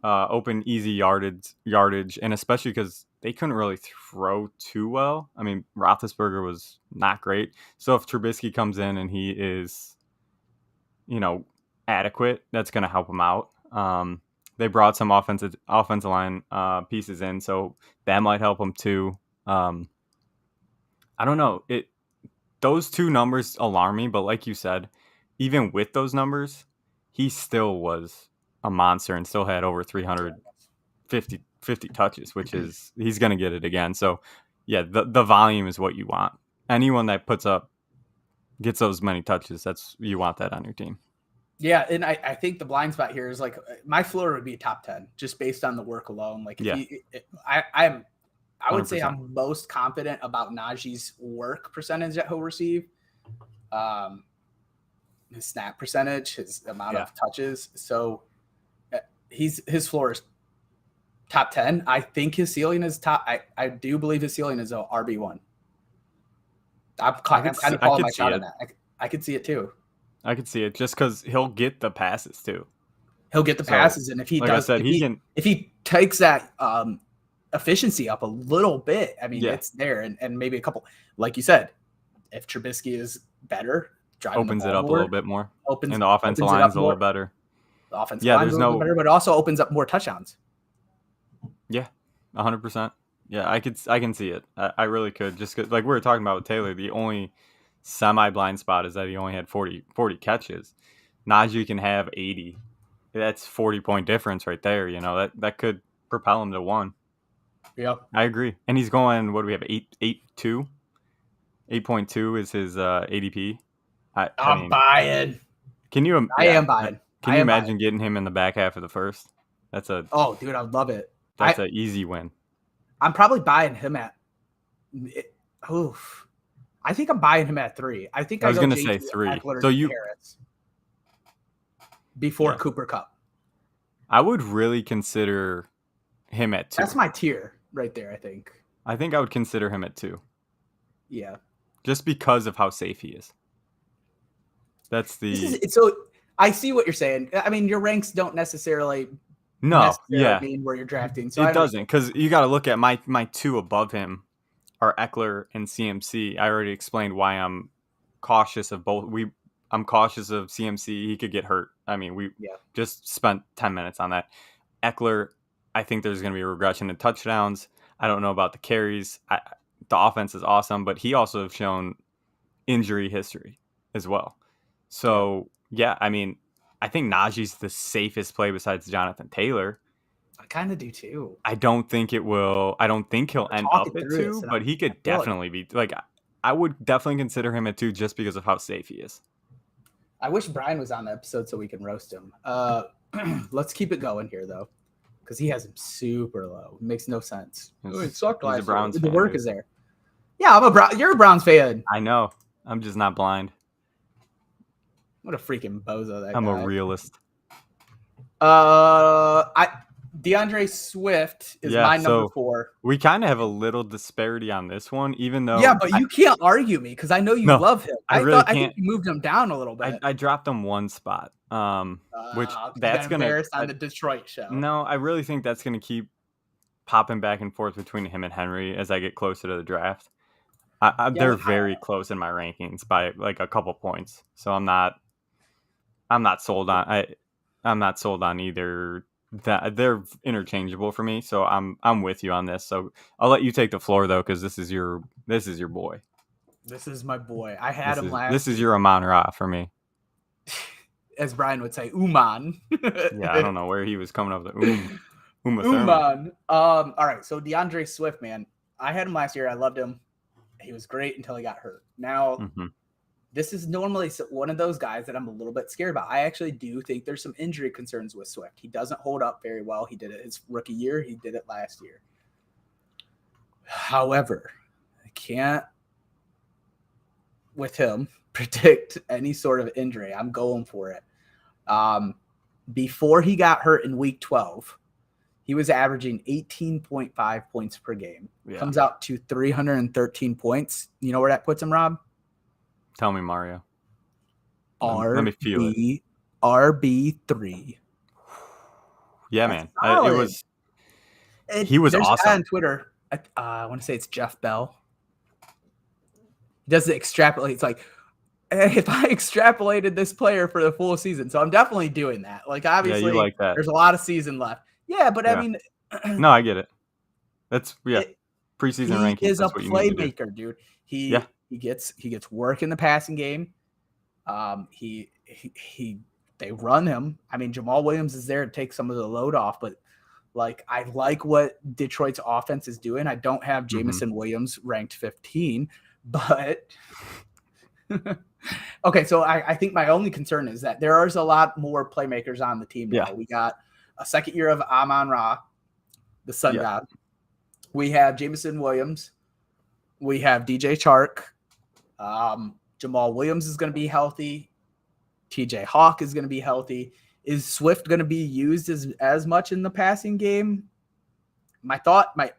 open easy yardage, and especially because they couldn't really throw too well. I mean, Roethlisberger was not great. So if Trubisky comes in and he is, adequate, that's going to help him out. They brought some offensive line pieces in, so that might help him too. I don't know. Those two numbers alarm me, but like you said, even with those numbers, he still was a monster and still had over 350 touches, which is he's going to get it again. So, yeah, the volume is what you want. Anyone that gets those many touches, you want that on your team. Yeah, and I think the blind spot here is like my floor would be top 10 just based on the work alone. Like, I would say 100%. I'm most confident about Najee's work percentage that he'll receive, his snap percentage, his amount of touches. So his floor is top 10. I think his ceiling is top. I do believe his ceiling is a RB1. I'm kind of calling my shot on that. I could see it too. I could see it just because he'll get the passes too. He'll get the passes, and if he does, if he takes that efficiency up a little bit, I mean, it's there, and maybe a couple, like you said, if Trubisky is better, opens it up a little bit more, and the offensive line is a little better. The offensive line is a little better, but it also opens up more touchdowns. Yeah, 100%. Yeah, I can see it. I really could, just cause, like we were talking about with Taylor, the only semi-blind spot is that he only had 40 catches. Najee can have 80. That's 40-point difference right there. That could propel him to 1. Yeah, I agree. And he's going, what do we have, 8.2? 8.2 is his ADP. I'm buying. I am buying. Can you imagine getting him in the back half of the first? Oh, dude, I would love it. That's an easy win. I'm probably buying him at. I think I'm buying him at 3. I think I was going to say 3. So Harris before Cooper Kupp. I would really consider him at 2. That's my tier right there. I think I would consider him at 2. Yeah, just because of how safe he is. So I see what you're saying. I mean, your ranks don't necessarily mean where you're drafting. So it doesn't, because you got to look at my 2 above him are Eckler and CMC. I already explained why I'm cautious of both. I'm cautious of CMC. He could get hurt. I mean, we just spent 10 minutes on that. Eckler, I think there's going to be a regression in touchdowns. I don't know about the carries. The offense is awesome, but he also has shown injury history as well. So, I mean, I think Najee's the safest play besides Jonathan Taylor. I kind of do too. I don't think he'll end up at 2, but he could definitely be. Like, I would definitely consider him at 2 just because of how safe he is. I wish Brian was on the episode so we can roast him. Let's keep it going here, though, because he has him super low. It makes no sense. It sucked last year. The work is there. Yeah, you're a Browns fan. I know. I'm just not blind. What a freaking bozo that I'm guy. A realist. DeAndre Swift is my number 4. We kind of have a little disparity on this one, even though. Yeah, but you can't argue me because I know you love him. I think you moved him down a little bit. I dropped him 1 spot, which that's going to embarrassed on the Detroit show. No, I really think that's going to keep popping back and forth between him and Henry as I get closer to the draft. They're very close in my rankings by like a couple points, so I'm not sold on. I'm not sold on either. That they're interchangeable for me, so I'm with you on this. So I'll let you take the floor though, because this is your boy. This is my boy. I had him last. This is your Amon-Ra for me, as Brian would say, Uman. Yeah, I don't know where he was coming up with Uman. All right, so DeAndre Swift, man, I had him last year. I loved him. He was great until he got hurt. Now. Mm-hmm. This is normally one of those guys that I'm a little bit scared about. I actually do think there's some injury concerns with Swift. He doesn't hold up very well. He did it his rookie year. He did it last year. However, I can't, with him, predict any sort of injury. I'm going for it. Before he got hurt in week 12, he was averaging 18.5 points per game. Yeah. Comes out to 313 points. You know where that puts him, Rob? Tell me, Mario. Let me feel it. RB3. Yeah, man. He was awesome. On Twitter, I want to say it's Jeff Bell. He does it extrapolate. It's like, if I extrapolated this player for the full season, so I'm definitely doing that. Like, obviously, you like that. There's a lot of season left. Yeah, but I mean, no, I get it. That's preseason rankings. He is a playmaker, dude. He gets work in the passing game. They run him. I mean, Jamal Williams is there to take some of the load off, but like, I like what Detroit's offense is doing. I don't have Jameson Williams ranked 15, but okay. So I think my only concern is that there is a lot more playmakers on the team now. We got a second year of Amon-Ra, the Sun God. We have Jameson Williams. We have DJ Chark. Jamal Williams is going to be healthy. TJ Hawk is going to be healthy. Is Swift going to be used as much in the passing game? My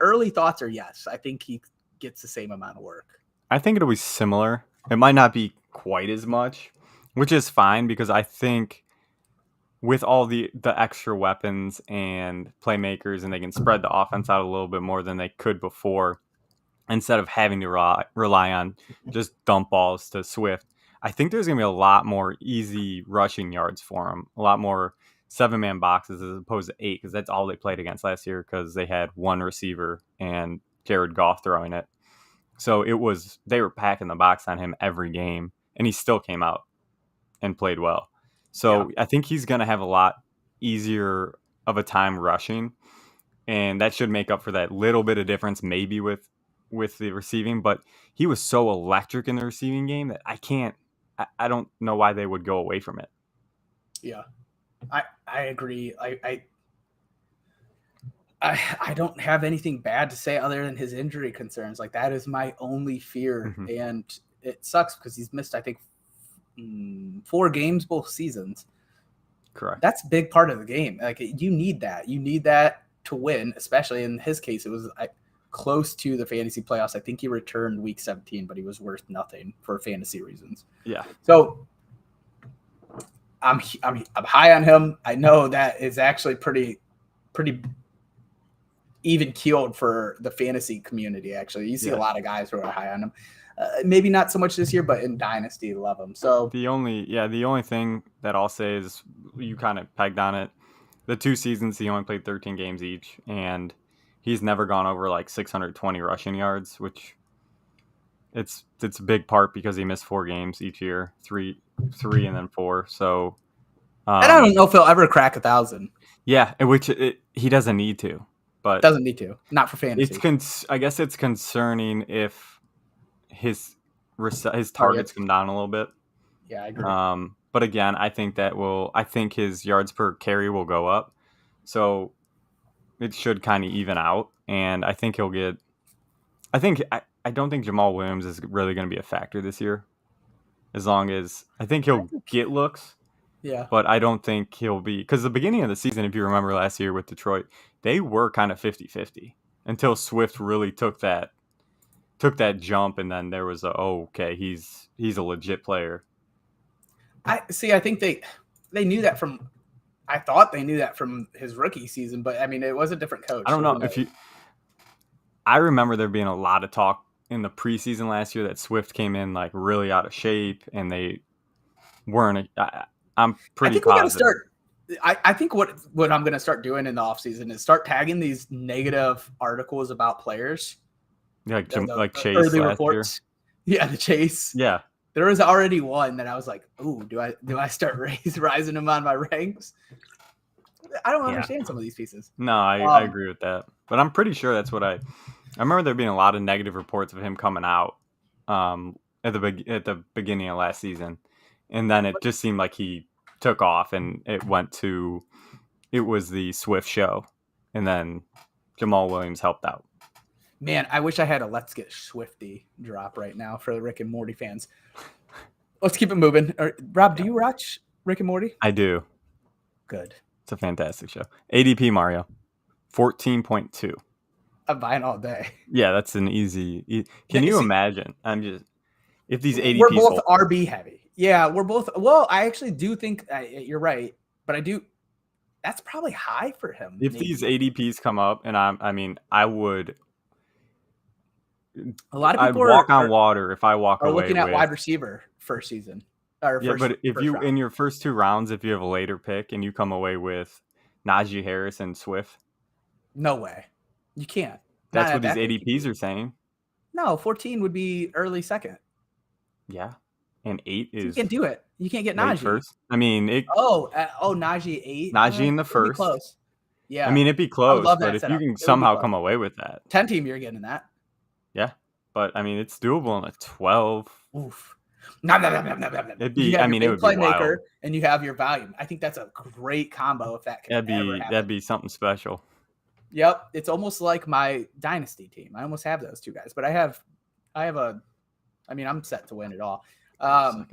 early thoughts are yes. I think he gets the same amount of work. I think it'll be similar. It might not be quite as much, which is fine because I think with all the extra weapons and playmakers, and they can spread the offense out a little bit more than they could before, instead of having to rely on just dump balls to Swift. I think there's going to be a lot more easy rushing yards for him, a lot more 7-man boxes as opposed to 8, because that's all they played against last year because they had one receiver and Jared Goff throwing it. So they were packing the box on him every game, and he still came out and played well. So I think he's going to have a lot easier of a time rushing, and that should make up for that little bit of difference maybe with the receiving. But he was so electric in the receiving game that I don't know why they would go away from it. Yeah, I agree. I don't have anything bad to say other than his injury concerns. Like, that is my only fear. And it sucks because he's missed, I think, 4 games both seasons. Correct. That's a big part of the game. Like, you need that. You need that to win, especially in his case. It was close to the fantasy playoffs. I think he returned week 17, but he was worth nothing for fantasy reasons. Yeah. So I'm high on him. I know that is actually pretty even keeled for the fantasy community. Actually, you see a lot of guys who are high on him. Maybe not so much this year, but in Dynasty, love him. So the only thing that I'll say is you kind of pegged on it. The 2 seasons, he only played 13 games each, and he's never gone over like 620 rushing yards, which it's a big part because he missed 4 games each year, three and then 4. So and I don't know if he'll ever crack 1,000. Yeah, he doesn't need to, but doesn't need to, not for fantasy. I guess it's concerning if his targets come down a little bit. Yeah, I agree. But again, I think his yards per carry will go up, so it should kind of even out, and I think he'll get. I don't think Jamal Williams is really going to be a factor this year, as long as I think he'll get looks. Yeah. But I don't think he'll be, because the beginning of the season, if you remember last year with Detroit, they were kind of 50-50 until Swift really took that jump, and then there was he's a legit player. I think they knew that from. I thought they knew that from his rookie season, but I mean, it was a different coach. I don't know I remember there being a lot of talk in the preseason last year that Swift came in like really out of shape, and they weren't. I'm pretty positive. We got to start. I think what I'm going to start doing in the offseason is start tagging these negative articles about players. Like Chase early reports. Year. Yeah, the Chase. Yeah. There was already one that I was like, ooh, do I start rising him on my ranks? I don't understand some of these pieces. No, I agree with that. But I'm pretty sure that's what I remember there being a lot of negative reports of him coming out at the beginning of last season. And then it just seemed like he took off, and it was the Swift show. And then Jamal Williams helped out. Man, I wish I had a Let's Get Swifty drop right now for the Rick and Morty fans. Let's keep it moving. Rob, do you watch Rick and Morty? I do. Good. It's a fantastic show. ADP Mario, 14.2. I'm buying all day. Yeah, that's an easy. Can you imagine? If these ADPs. We're both RB heavy. Yeah, we're both. Well, I actually do think you're right, but I do. That's probably high for him. If these ADPs come up, and I would. A lot of people I'd walk on water if I walk away. Looking at wide receiver first season. But if you in your first 2 rounds, if you have a later pick and you come away with Najee Harris and Swift, no way, you can't. That's what these ADPs are saying. No, 14 would be early second. Yeah, and 8 is. You can't do it. You can't get Najee first. I mean, Najee 8. Najee in the first. Close. Yeah, I mean, it'd be close, but if you can somehow come away with that, 10 team, you're getting that. Yeah, but I mean, it's doable in a 12. Oof. It'd be. I mean, it would be wild. And you have your volume. I think that's a great combo. If that can that'd be something special. Yep, it's almost like my dynasty team. I almost have those 2 guys, but I have I'm set to win it all. All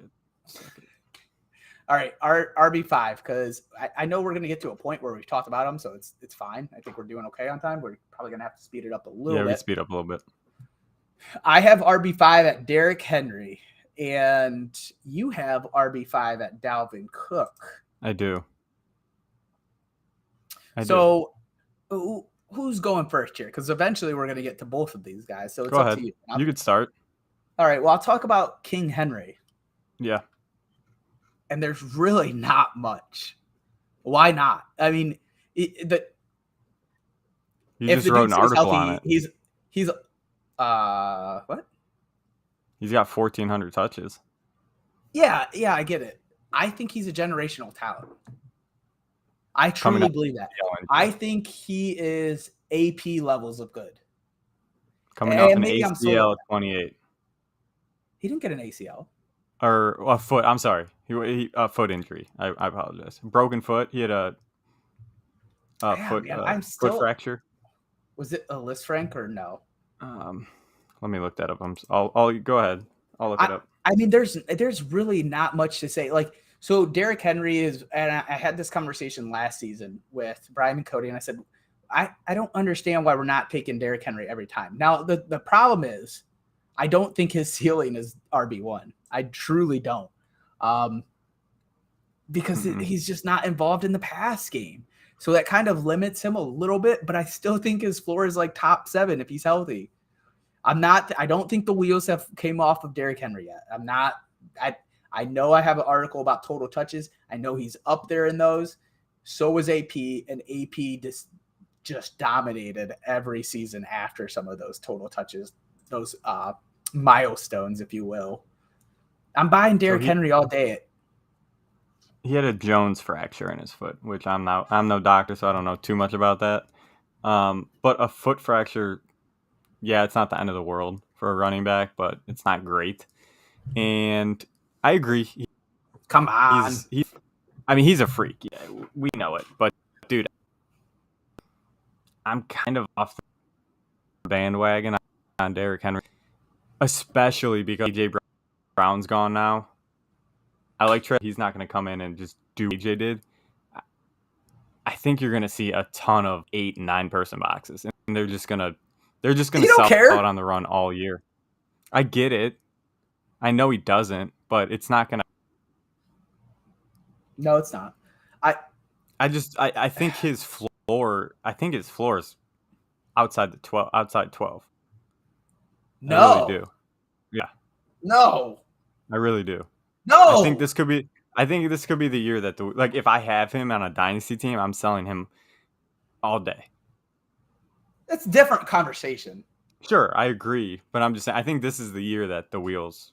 right, RB5, because I know we're going to get to a point where we've talked about them, so it's fine. I think we're doing okay on time. We're probably going to have to speed it up a little bit. Yeah, we speed up a little bit. I have RB5 at Derrick Henry, and you have RB5 at Dalvin Cook. I do. So who's going first here? Because eventually we're going to get to both of these guys. So it's Go up ahead. to you. You could start. All right. Well, I'll talk about King Henry. Yeah. And there's really not much. Why not? I mean, you just wrote an article on it. He's what? He's got 1,400 touches. Yeah, I get it. I think he's a generational talent. I truly believe that. I think he is AP levels of good. Coming off an ACL 28. He didn't get an ACL. Or a foot. I'm sorry. He a foot injury. I apologize. Broken foot. He had a foot fracture. Was it a Lisfranc or no? Let me look that up. I'll go ahead. I'll look it up. I mean, there's really not much to say. Like, so Derrick Henry is, and I had this conversation last season with Brian and Cody, and I said, I don't understand why we're not taking Derrick Henry every time. Now, the problem is, I don't think his ceiling is RB1. I truly don't. Because he's just not involved in the pass game. So that kind of limits him a little bit, but I still think his floor is like top 7 if he's healthy. I don't think the wheels have came off of Derrick Henry yet. I know I have an article about total touches. I know he's up there in those. So was AP, and AP just dominated every season after some of those total touches, those milestones, if you will. I'm buying Derrick Henry all day. He had a Jones fracture in his foot, which I'm no doctor, so I don't know too much about that. But a foot fracture, yeah, it's not the end of the world for a running back, but it's not great. And I agree. Come on. He's a freak. Yeah, we know it. But, dude, I'm kind of off the bandwagon on Derrick Henry, especially because AJ Brown's gone now. I like Trey. He's not going to come in and just do what AJ did. I think you're going to see a ton of 8 and 9 person boxes, and they're just going to sell out on the run all year. I get it. I know he doesn't, but it's not going to. No, it's not. I think his floor. I think his floor is outside 12. No, I really do. Yeah. No, I really do. No, I think this could be the year that if I have him on a dynasty team, I'm selling him all day. That's a different conversation. Sure, I agree, but I'm just saying I think this is the year that the wheels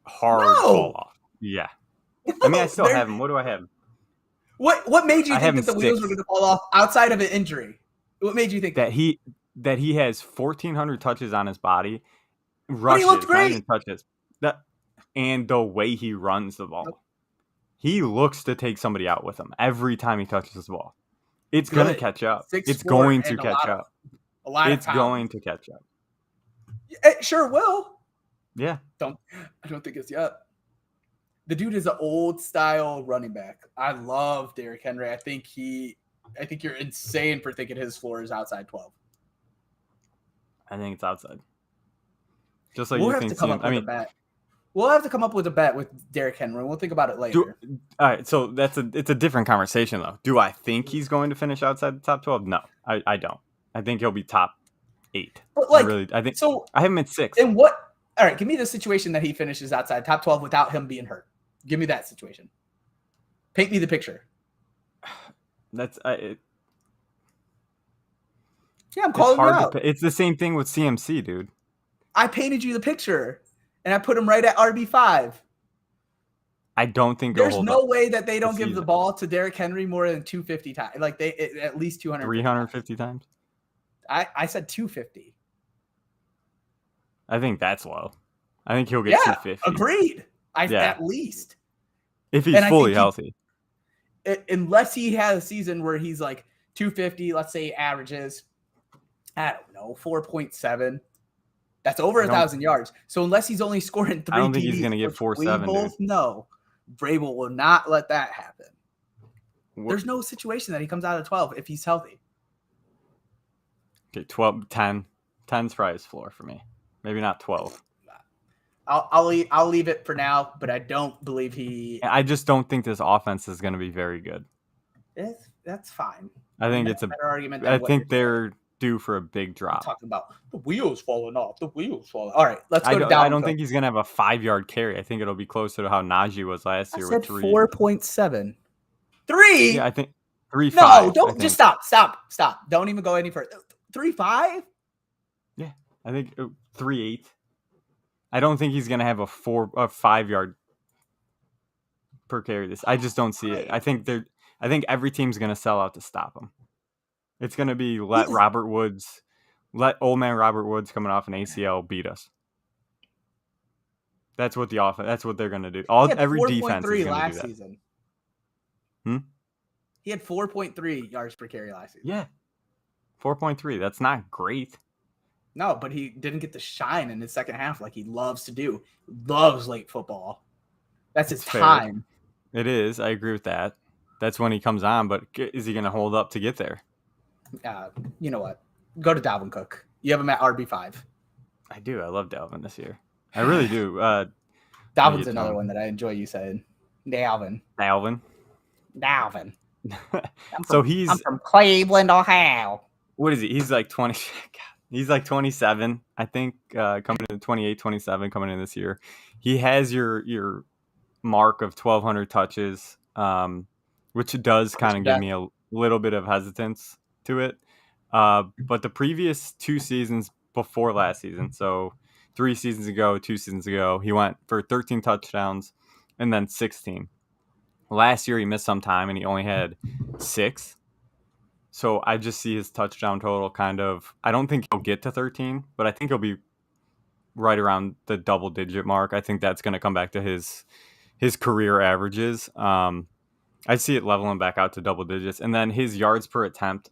fall off. Yeah. I mean, I still have him. What do I have? What made you think that the wheels were going to fall off outside of an injury? What made you think that he has 1,400 touches on his body, rushes, he looked great. Not even touches, and the way he runs the ball, he looks to take somebody out with him every time he touches the ball. It's going to catch up. It's going to catch up. A lot It's of going pounds. to catch up. It sure will. Yeah. I don't think it's yet. The dude is an old style running back. I love Derrick Henry. I think you're insane for thinking his floor is outside 12. I think it's outside. Just like We'll you have think to come up with a bet. We'll have to come up with a bet with Derrick Henry. We'll think about it later. All right, so it's a different conversation though. Do I think he's going to finish outside the top 12? No, I don't. I think he'll be top 8. But I think so. I have him at 6. And what? All right, give me the situation that he finishes outside top 12 without him being hurt. Give me that situation. Paint me the picture. That's Yeah, I'm calling you out. It's the same thing with CMC, dude. I painted you the picture, and I put him right at RB5. I don't think there's no way that they don't give the ball to Derrick Henry more than 250 times. Like they at least 350 times. I said 250. I think that's low. I think he'll get 250. Agreed. At least. If he's fully healthy. Unless he has a season where he's like 250, let's say averages, I don't know, 4.7. That's over 1,000 yards. So unless he's only scoring 3 I don't think he's going to get 4.7. We both know Vrabel will not let that happen. There's no situation that he comes out of 12 if he's healthy. Okay, 12, 10. 10's probably his floor for me. Maybe not 12. I'll leave it for now, but I don't believe he. I just don't think this offense is going to be very good. That's fine. I think it's a better argument. I think they're due for a big drop. I'm talking about the wheels falling off. The wheels falling. All right, let's go to Dalvin. I don't think he's going to have a 5-yard carry. I think it'll be closer to how Najee was last year with 3. 4.7. 3. Yeah, I think 3.5. No, don't just stop. Don't even go any further. 3.5. Yeah, I think 3.8. I don't think he's going to have a 5-yard per carry. I just don't see it. I think every team's going to sell out to stop him. It's going to be let old man Robert Woods coming off an ACL beat us. That's what that's what they're going to do. Every defense is going to do that. Season. He had 4.3 yards per carry last season. Yeah. 4.3. That's not great. No, but he didn't get to shine in his second half like he loves to do. Loves late football. That's his time. It is. I agree with that. That's when he comes on, but is he going to hold up to get there? You know what? Go to Dalvin Cook. You have him at RB5. I do. I love Dalvin this year. I really do. Dalvin's another one that I enjoy you saying. Dalvin. I'm from Cleveland, Ohio. What is he? He's like 20. He's like 27, I think, coming in 28, 27, coming in this year. He has your mark of 1,200 touches, which does kind of give me a little bit of hesitance to it. But the previous 2 seasons before last season, so 3 seasons ago, 2 seasons ago, he went for 13 touchdowns and then 16. Last year, he missed some time and he only had 6. So I just see his touchdown total kind of, I don't think he'll get to 13, but I think he'll be right around the double-digit mark. I think that's going to come back to his career averages. I see it leveling back out to double digits. And then his yards per attempt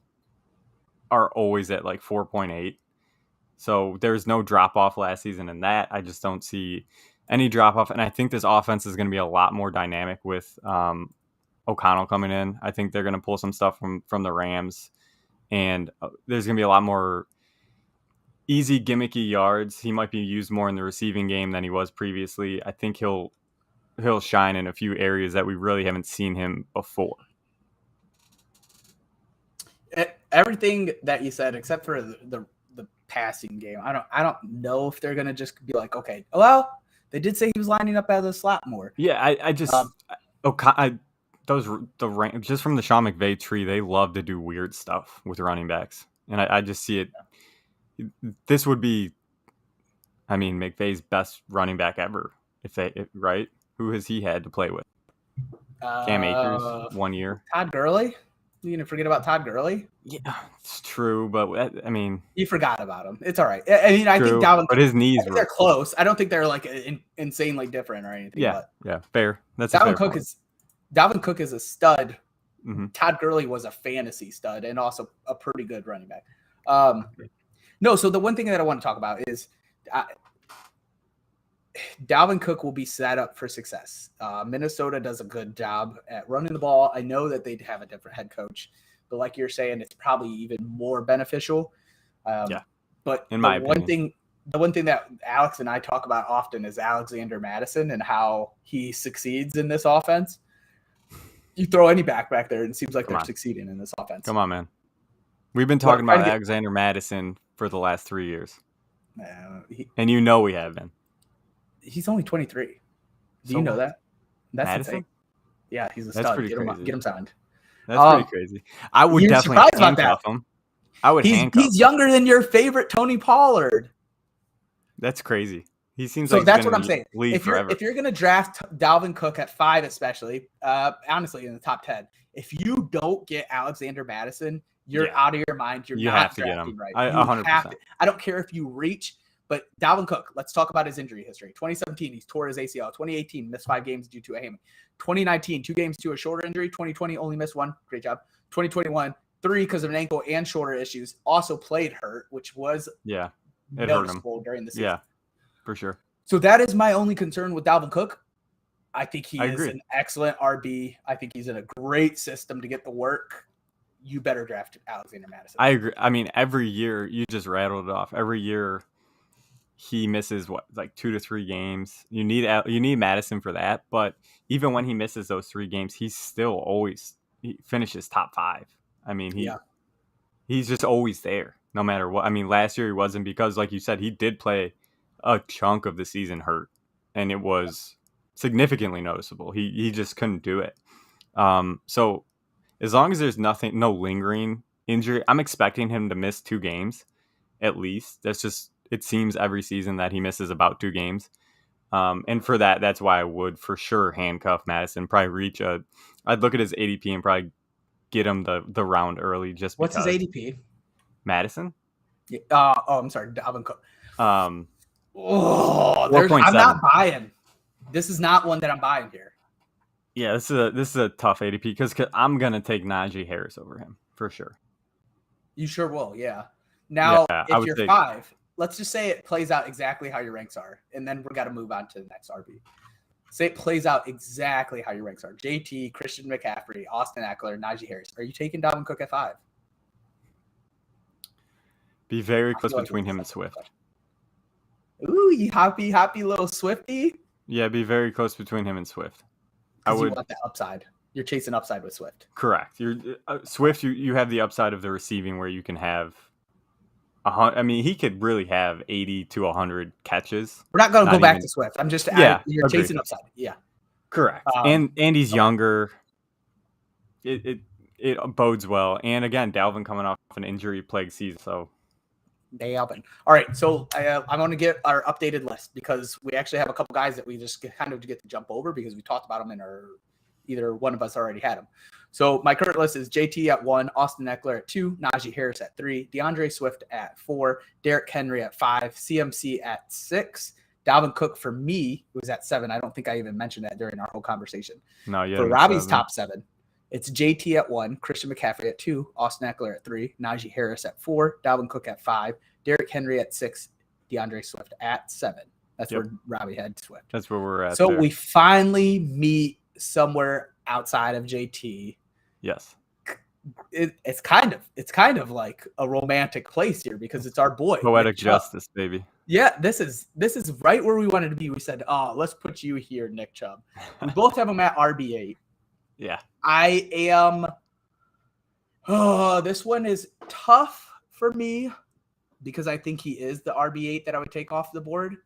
are always at like 4.8. So there's no drop-off last season in that. I just don't see any drop-off. And I think this offense is going to be a lot more dynamic with O'Connell coming in. I think they're going to pull some stuff from the Rams, and there's going to be a lot more easy, gimmicky yards. He might be used more in the receiving game than he was previously. I think he'll shine in a few areas that we really haven't seen him before. Everything that you said, except for the passing game, I don't know if they're going to just be like, okay, well, they did say he was lining up as a slot more. Yeah, I just just from the Sean McVay tree, they love to do weird stuff with running backs, and I just see it. This would be, McVay's best running back ever. Right? Who has he had to play with? Cam Akers 1 year. Todd Gurley. You gonna forget about Todd Gurley? Yeah, it's true, but you forgot about him. It's all right. I think Dalvin. But his knees they're close. I don't think they're like insanely different or anything. Yeah, fair. That's Dalvin Cook is a stud. Mm-hmm. Todd Gurley was a fantasy stud and also a pretty good running back. No, so the one thing that I want to talk about is Dalvin Cook will be set up for success. Minnesota does a good job at running the ball. I know that they'd have a different head coach, but like you're saying, it's probably even more beneficial. Yeah. But In my opinion. The one thing that Alex and I talk about often is Alexander Mattison and how he succeeds in this offense. You throw any back there, and it seems like they're succeeding in this offense. Come on, man. We've been talking about Alexander Mattison for the last 3 years. And you know we have been. He's only 23. Do you know that? That's Madison? insane. Yeah, he's a That's stud. pretty crazy. Get him signed. That's pretty crazy. I would definitely handcuff him. I would handcuff him. He's younger than your favorite Tony Pollard. That's crazy. He seems so like that's what I'm saying. If you're going to draft Dalvin Cook at 5, especially, honestly, in the top 10, if you don't get Alexander Mattison, you're out of your mind. You have to get him. Right. 100%. I don't care if you reach. But Dalvin Cook, let's talk about his injury history. 2017, he tore his ACL. 2018, missed 5 games due to a hammy. 2019, 2 games to a shoulder injury. 2020, only missed 1. Great job. 2021, 3 because of an ankle and shoulder issues. Also played hurt, which was it noticeable hurt him during the season. Yeah, for sure. So that is my only concern with Dalvin Cook. I think he is an excellent RB. I think he's in a great system to get the work. You better draft Alexander Mattison. I agree. I mean, every year, you just rattled it off. Every year, he misses 2 to 3 games. You need Madison for that, but even when he misses those 3 games, he finishes top 5. I mean, he's just always there, no matter what. I mean, last year he wasn't because, like you said, he did play a chunk of the season hurt, and it was significantly noticeable. He just couldn't do it. So as long as there's no lingering injury, I'm expecting him to miss 2 games at least. That's just. It seems every season that he misses about 2 games. And for that's why I would for sure handcuff Madison, probably I'd look at his ADP and probably get him the round early just because. What's his ADP? Madison? Yeah, I'm sorry, Dalvin Cook. I'm not buying. This is not one that I'm buying here. Yeah, this is a tough ADP because I'm going to take Najee Harris over him for sure. You sure will, yeah. Now, if you're 5, let's just say it plays out exactly how your ranks are, and then we've got to move on to the next RB. Say it plays out exactly how your ranks are. JT, Christian McCaffrey, Austin Eckler, Najee Harris. Are you taking Dalvin Cook at 5? Be very close between him and Swift. Ooh, you happy little Swifty? Yeah, be very close between him and Swift. You want that upside. You're chasing upside with Swift. Correct. Swift, you have the upside of the receiving where you can have he could really have 80 to 100 catches. We're not going to go back to Swift. I'm just you're agreed. chasing upside. Yeah, correct. And he's younger. It bodes well. And again, Dalvin coming off an injury-plagued season. So, Dalvin. All right, so I'm going to get our updated list because we actually have a couple guys that we just kind of get to jump over because we talked about them in either one of us already had them. So my current list is JT at 1, Austin Eckler at 2, Najee Harris at 3, DeAndre Swift at 4, Derrick Henry at 5, CMC at 6, Dalvin Cook for me was at 7. I don't think I even mentioned that during our whole conversation. No, yeah. For Robbie's top 7, it's JT at 1, Christian McCaffrey at 2, Austin Eckler at 3, Najee Harris at 4, Dalvin Cook at 5, Derrick Henry at 6, DeAndre Swift at 7. That's where Robbie had Swift. That's where we're at. So we finally meet somewhere outside of JT. Yes. It's kind of like a romantic place here because it's our boy. Poetic justice, baby. Yeah, this is right where we wanted to be. We said, let's put you here, Nick Chubb. We both have him at RB8. Yeah. I am this one is tough for me because I think he is the RB8 that I would take off the board.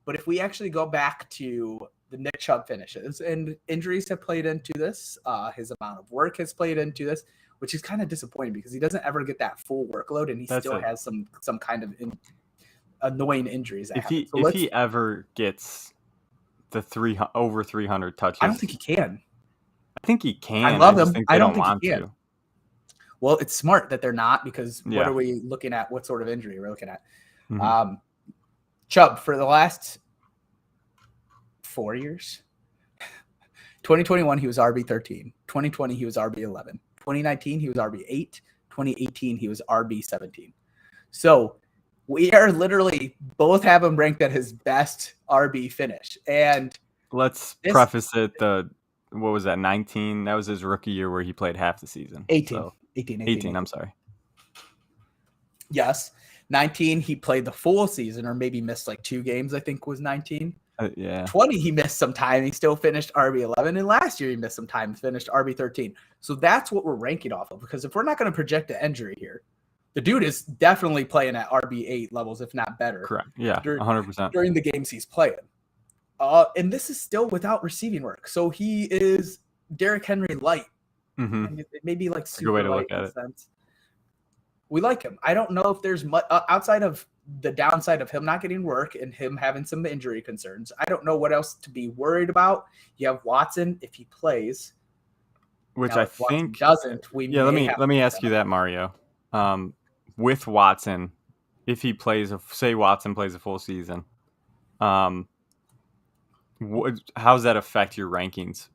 But if we actually go back to the Nick Chubb finishes, and injuries have played into this, his amount of work has played into this, which is kind of disappointing because he doesn't ever get that full workload, and he still has some kind of annoying injuries. If he ever gets the over 300 touches, I don't think he can. I think he can. I love him. I don't think want he can. to. Well, it's smart that they're not because what are we looking at? What sort of injury we're looking at? Mm-hmm. Chubb for the last 4 years. 2021, he was RB13. 2020, he was RB11. 2019, he was RB8. 2018, he was RB17. So We are literally both have him ranked at his best RB finish. And let's preface it. What was that? 19. That was his rookie year where he played half the season. 18. So 18. I'm sorry. Yes. 19, he played the full season, or maybe missed like 2 games, I think was 19. Yeah. 20, he missed some time. He still finished RB11. And last year, he missed some time, finished RB13. So that's what we're ranking off of. Because if we're not going to project an injury here, the dude is definitely playing at RB8 levels, if not better. Correct. Yeah, 100%. During the games he's playing. And this is still without receiving work. So he is Derrick Henry light. Mm-hmm. Maybe like super good way to light look at it. Sense. We like him. I don't know if there's much outside of the downside of him not getting work and him having some injury concerns. I don't know what else to be worried about. You have Watson if he plays, which now, I think doesn't. Let me ask you that, Mario. With Watson, if he plays, say Watson plays a full season, how does that affect your rankings?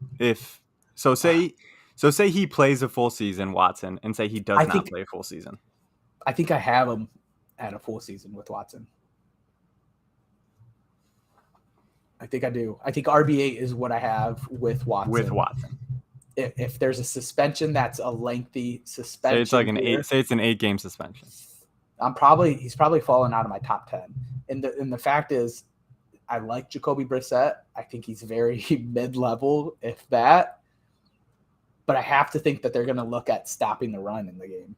Say he plays a full season, Watson, and say he does not play a full season. I think I have him at a full season with Watson. I think I do. I think RB8 is what I have with Watson. If there's a suspension, that's a lengthy suspension. Say it's like an 8-game suspension. He's probably fallen out of my top 10. And the fact is, I like Jacoby Brissett. I think he's very mid-level, if that. But I have to think that they're going to look at stopping the run in the game.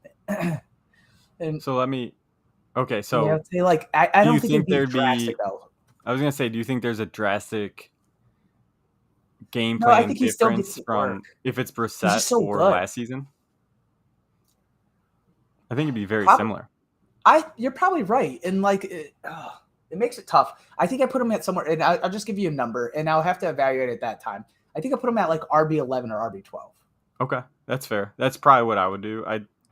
And so let me. Okay, so yeah, say like I don't think there'd be drastic though. I was gonna say, do you think there's a drastic game plan difference from if it's Brissett or last season? I think it'd be very similar. You're probably right, and like it makes it tough. I think I put him at somewhere, and I'll just give you a number, and I'll have to evaluate at that time. I think I put him at like RB11 or RB12. Okay, that's fair. That's probably what I would do.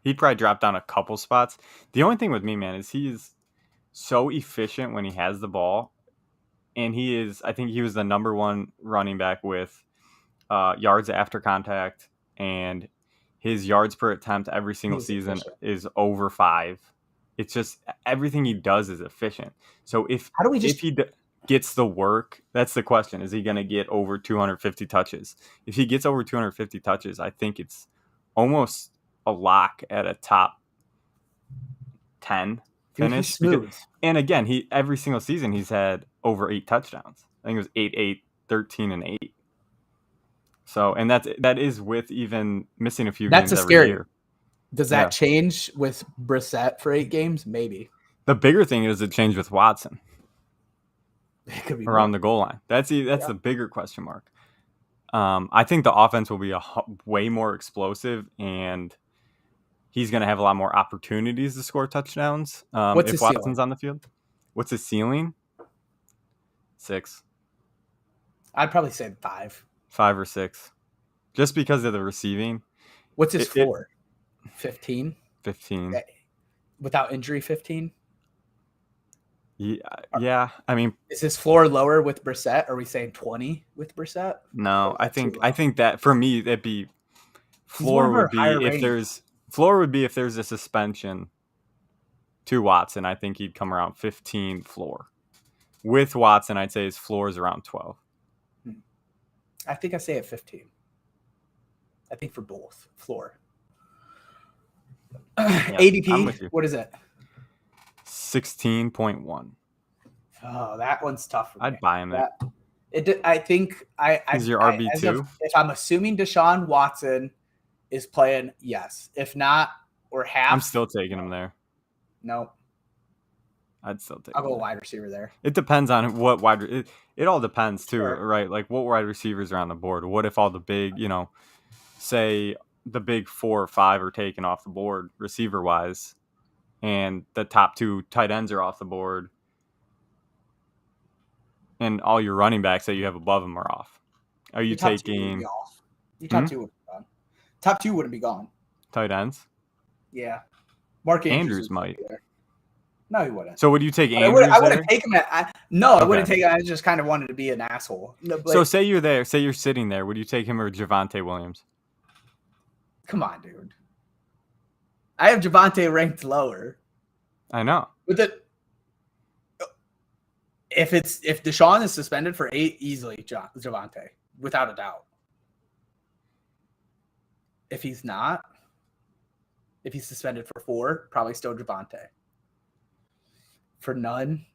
He'd probably drop down a couple spots. The only thing with me, man, is he is so efficient when he has the ball. And I think he was the number 1 running back with yards after contact. And his yards per attempt every single season is over 5. It's just everything he does is efficient. So if he gets the work, that's the question. Is he going to get over 250 touches? If he gets over 250 touches, I think it's almost a lock at a top 10 finish. And again, every single season he's had over 8 touchdowns. I think it was 8, 13, and 8. So, and that is with even missing a few games every year. Does that change with Brissett for 8 games? Maybe. The bigger thing is it changed with Watson. It could be around the goal line. That's the bigger question mark. I think the offense will be way more explosive, and he's going to have a lot more opportunities to score touchdowns if Watson's on the field. What's his ceiling? 6. I'd probably say 5. 5 or 6. Just because of the receiving. What's his floor? 15? 15. Without injury, 15? Yeah. I mean, is his floor lower with Brissett? Are we saying 20 with Brissett? No, I think that for me, that'd be floor would be if there's a suspension to Watson. I think he'd come around 15 floor. With Watson, I'd say his floor is around 12. I think I say at 15. I think for both floor. Yeah, ADP, what is it? 16.1. Oh, that one's tough for me. I'd buy him I think Is your RB2? If I'm assuming Deshaun Watson is playing, yes. If not, or half. I'm still taking him there. No. I'd still take I'll go wide receiver there. It depends on what it all depends too, right? Like what wide receivers are on the board. What if all the big, say the big 4 or 5 are taken off the board receiver wise, and the top 2 tight ends are off the board, and all your running backs that you have above them are off. Are you taking? Your top 2 would be gone. Top 2 wouldn't be gone. Tight ends. Yeah, Mark Andrews might. No, he wouldn't. So would you take Andrews? I wouldn't take him. I wouldn't take him. I just kind of wanted to be an asshole. No, so say you're there. Say you're sitting there. Would you take him or Javonte Williams? Come on, dude. I have Javonte ranked lower. I know. If Deshaun is suspended for 8, easily Javonte, without a doubt. If he's not, if he's suspended for 4, probably still Javonte. For none,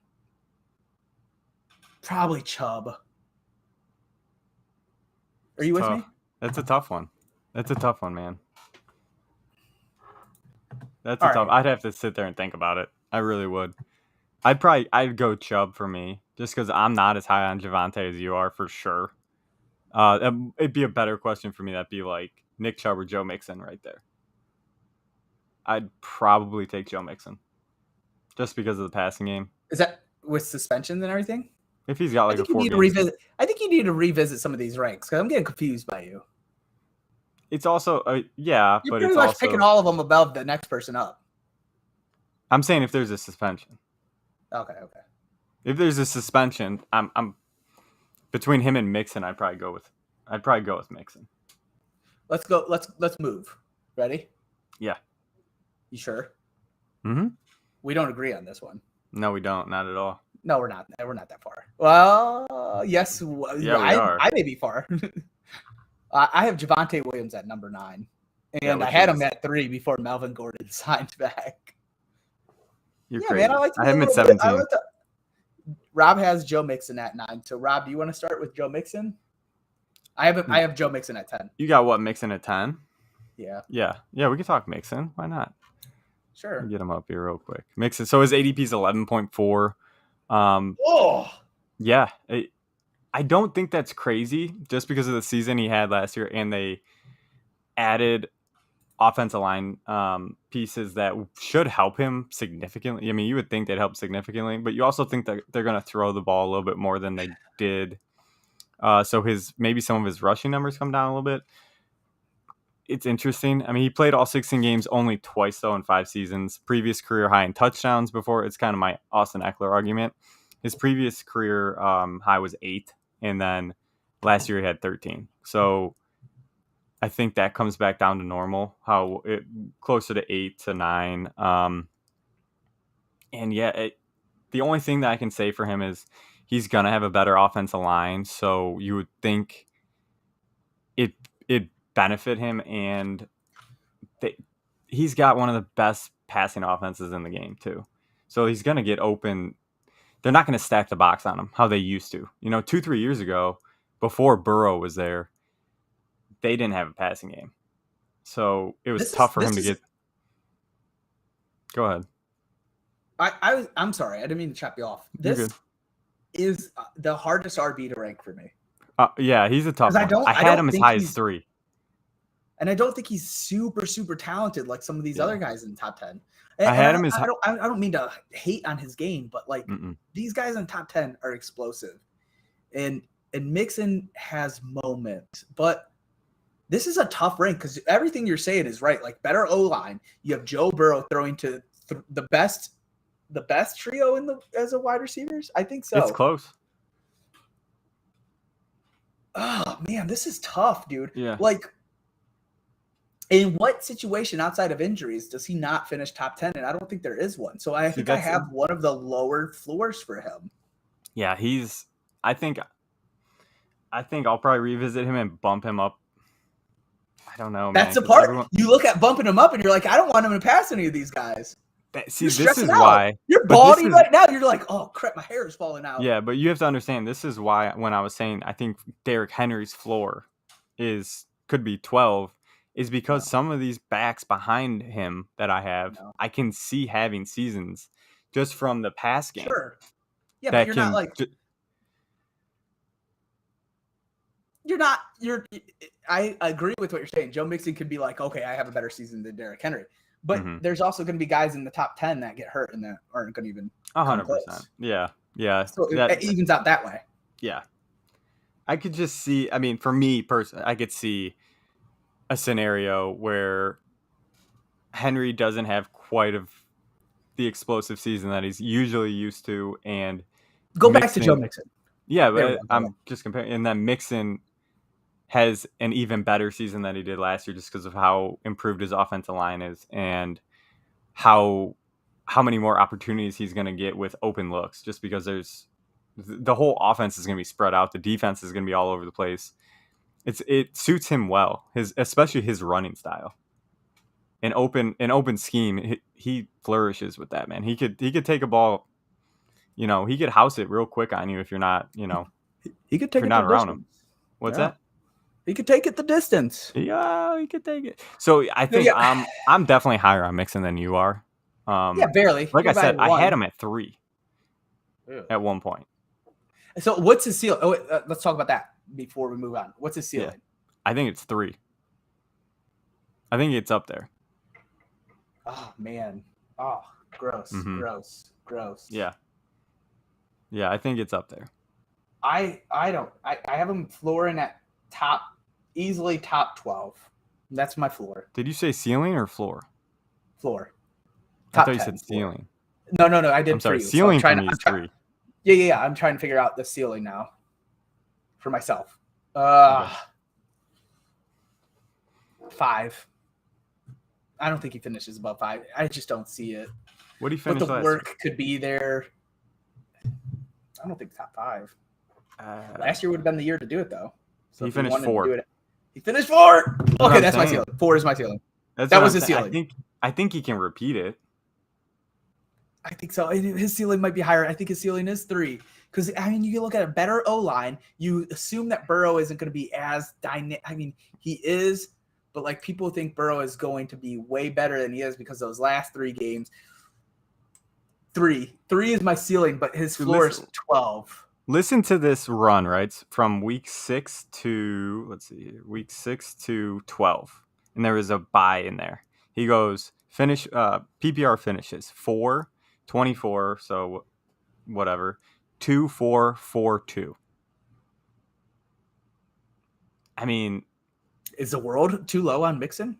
probably Chubb. Are you with me? That's a tough one. That's a tough one, man. That's All a tough. right. I'd have to sit there and think about it. I really would. I'd go Chubb for me, just because I'm not as high on Javonte as you are for sure. It'd be a better question for me. That'd be like Nick Chubb or Joe Mixon right there. I'd probably take Joe Mixon, just because of the passing game. Is that with suspensions and everything? If he's got like I think you need to revisit some of these ranks because I'm getting confused by you. It's also You're but pretty it's much also picking all of them above the next person up. I'm saying if there's a suspension. Okay. If there's a suspension, I'm between him and Mixon. I'd probably go with Mixon. Let's go. Let's move. Ready? Yeah. You sure? Mm-hmm. We don't agree on this one. No, we don't. Not at all. No, we're not. We're not that far. Well, yes. Yeah, we are. I may be far. I have Javonte Williams at number 9, and Yeah, I had him at 3 before Melvin Gordon signed back. You're crazy. Man, I have him at 17. Rob has Joe Mixon at 9. So, Rob, do you want to start with Joe Mixon? I have Joe Mixon at 10. You got what, Mixon at 10? Yeah. Yeah. We can talk Mixon. Why not? Sure. Get him up here real quick. Mixon. So his ADP is 11.4. Yeah. I don't think that's crazy, just because of the season he had last year, and they added offensive line pieces that should help him significantly. I mean, you would think they'd help significantly, but you also think that they're going to throw the ball a little bit more than they did. So maybe some of his rushing numbers come down a little bit. It's interesting. I mean, he played all 16 games only twice, though, in 5 seasons. Previous career high in touchdowns before. It's kind of my Austin Eckler argument. His previous career high was 8, and then last year he had 13. So I think that comes back down to normal, closer to 8 to 9. And yeah, the only thing that I can say for him is he's going to have a better offensive line. So you would think it benefit him, and he's got one of the best passing offenses in the game too. So he's going to get open. They're not going to stack the box on him how they used to. 2-3 years ago, before Burrow was there, they didn't have a passing game. So it was tough for him to get. Go ahead. I'm sorry. I didn't mean to chop you off. This is the hardest RB to rank for me. Yeah, he's a tough one. I had him as high as 3. And I don't think he's super, super talented like some of these other guys in the top 10. I had him as. I don't mean to hate on his game, but like these guys in the top 10 are explosive, and Mixon has moments, but this is a tough rank because everything you're saying is right. Like better O-line, you have Joe Burrow throwing to the best trio as a wide receivers. I think so. It's close. Oh man, this is tough, dude. Yeah. Like, in what situation outside of injuries does he not finish top 10? And I don't think there is one. So I think I have one of the lower floors for him. Yeah, I think I'll probably revisit him and bump him up. I don't know, man. That's the part. You look at bumping him up and you're like, I don't want him to pass any of these guys. This is why. You're balding right now. You're like, oh, crap, my hair is falling out. Yeah, but you have to understand, this is why when I was saying I think Derrick Henry's floor could be 12, is because some of these backs behind him that I have, I can see having seasons just from the pass game. Sure. Yeah, but you're not like... I agree with what you're saying. Joe Mixon could be like, okay, I have a better season than Derrick Henry. But there's also going to be guys in the top 10 that get hurt and that aren't going to even 100%. Yeah. So it evens out that way. Yeah. I could just see, I mean, for me personally, I could see a scenario where Henry doesn't have quite of the explosive season that he's usually used to, and back to Joe Mixon. Yeah, but I'm just comparing, and then Mixon has an even better season than he did last year, just because of how improved his offensive line is, and how many more opportunities he's going to get with open looks, just because there's The whole offense is going to be spread out. The defense is going to be all over the place. It suits him well. Especially his running style. An open scheme, he flourishes with that, man. He could take a ball, he could house it real quick on you if you're not, he could take if you're it not the around distance. him. What's that? He could take it the distance. Yeah, he could take it. So I think I'm definitely higher on Mixon than you are. Yeah, barely. Like You're I said, about I one. had him at 3 at one point. So what's his ceiling? Oh, wait, let's talk about that before we move on. What's his ceiling? Yeah. I think it's 3. I think it's up there. Oh man. Oh, gross. Mhm. Gross. Yeah, I think it's up there. I have him flooring at easily top 12. That's my floor. Did you say ceiling or floor? Floor. I thought you said ceiling. No. I did. I'm sorry. For you. Ceiling so for me is 3. Yeah. I'm trying to figure out the ceiling now for myself. Okay. 5. I don't think he finishes above 5. I just don't see it. What do you But finish the last? work could be there. I don't think top 5. Last year would have been the year to do it, though. So He if you finished wanted to 4. do it- He finished 4. what Okay, I'm that's my saying. ceiling. 4 is my ceiling. That That what was I'm his saying. ceiling. I think he can repeat it. I think so. And his ceiling might be higher. I think his ceiling is 3. Because, I mean, you can look at a better O-line. You assume that Burrow isn't going to be as dynamic. I mean, he is, but, like, people think Burrow is going to be way better than he is because those last 3 games. 3 is my ceiling, but his floor is 12. Listen to this run, right? From week 6 to, week 6 to 12. And there was a bye in there. He goes, PPR finishes 4, 24, so whatever, 2, 4, 4, 2. I mean, Is the world too low on Mixon?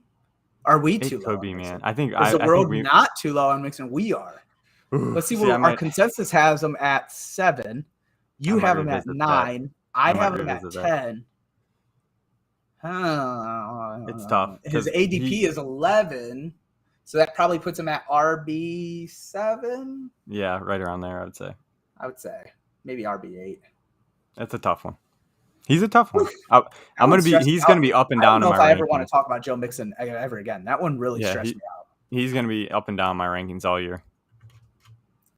Are we too low? It could be, man. I think Is the world not too low on Mixon? We are. Let's see what our consensus has him at 7. You have him at 9. I have him at 10. It's tough. His ADP is 11. So that probably puts him at RB7. Yeah, right around there, I would say. Maybe RB8. That's a tough one. He's a tough one. He's gonna be up and down. I don't know if I ever want to talk about Joe Mixon ever again. That one really stressed me out. He's gonna be up and down my rankings all year.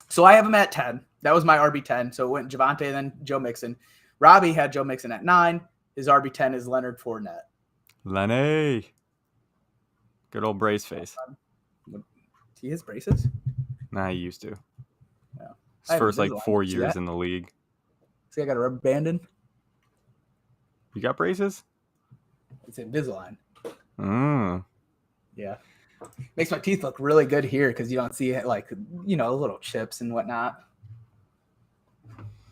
So I have him at 10. That was my RB10. So it went Javonte and then Joe Mixon. Robbie had Joe Mixon at 9. His RB10 is Leonard Fournette. Lenny. Good old brace face. He has braces? Nah, he used to. Yeah. His first 4 years in the league. See, I got a rubber band in. You got braces? It's Invisalign. Mm. Yeah. Makes my teeth look really good here because you don't see it little chips and whatnot.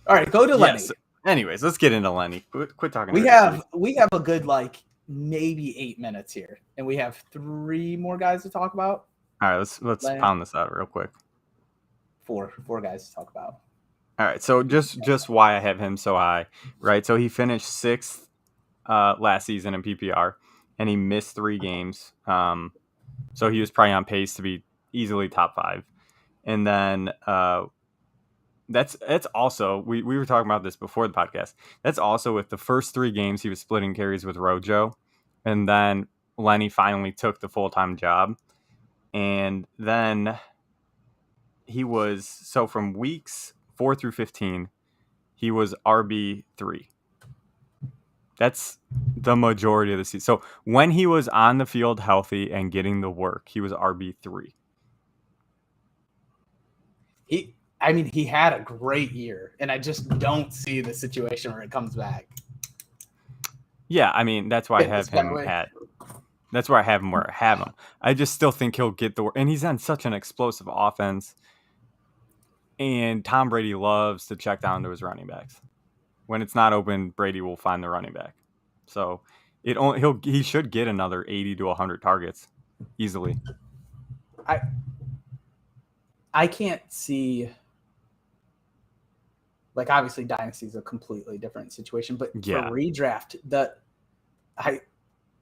All right, go to Lenny. Anyways, let's get into Lenny. Quit talking. We have a good maybe 8 minutes here, and we have 3 more guys to talk about. All right, let's pound this out real quick. 4 guys to talk about. All right, so just why I have him so high, right? So he finished 6th last season in PPR, and he missed 3 games. So he was probably on pace to be easily top 5. And then that's also we were talking about this before the podcast. That's also with the first 3 games he was splitting carries with Rojo, and then Lenny finally took the full-time job, and then he was from weeks 4 through 15, he was RB3. That's the majority of the season. So when he was on the field healthy and getting the work, he was RB3. He had a great year, and I just don't see the situation where it comes back. Yeah, I mean, that's why I have him at. That's where I have him where I have him. I just still think he'll get the work, and he's on such an explosive offense. And Tom Brady loves to check down to his running backs. When it's not open, Brady will find the running back. So he should get another 80 to 100 targets easily. I can't see, obviously Dynasty is a completely different situation, but for redraft,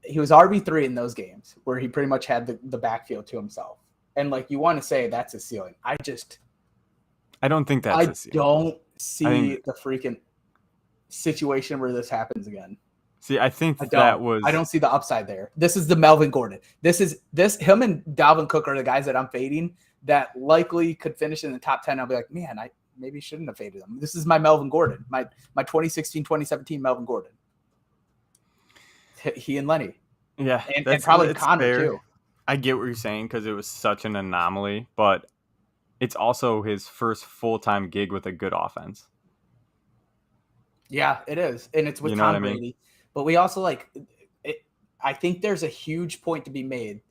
he was RB3 in those games where he pretty much had the backfield to himself. And you want to say that's a ceiling. I don't think that's a ceiling. I don't see the freaking situation where this happens again. I think I don't see the upside there. This is the Melvin Gordon. Him and Dalvin Cook are the guys that I'm fading that likely could finish in the top 10. I'll be like, man, I maybe shouldn't have faded them. This is my Melvin Gordon, my 2016, 2017 Melvin Gordon. He and Lenny. Yeah. And probably Connor fair. Too. I get what you're saying because it was such an anomaly, but it's also his first full-time gig with a good offense. Yeah, it is. And it's with Tom Brady. I mean? But we also I think there's a huge point to be made.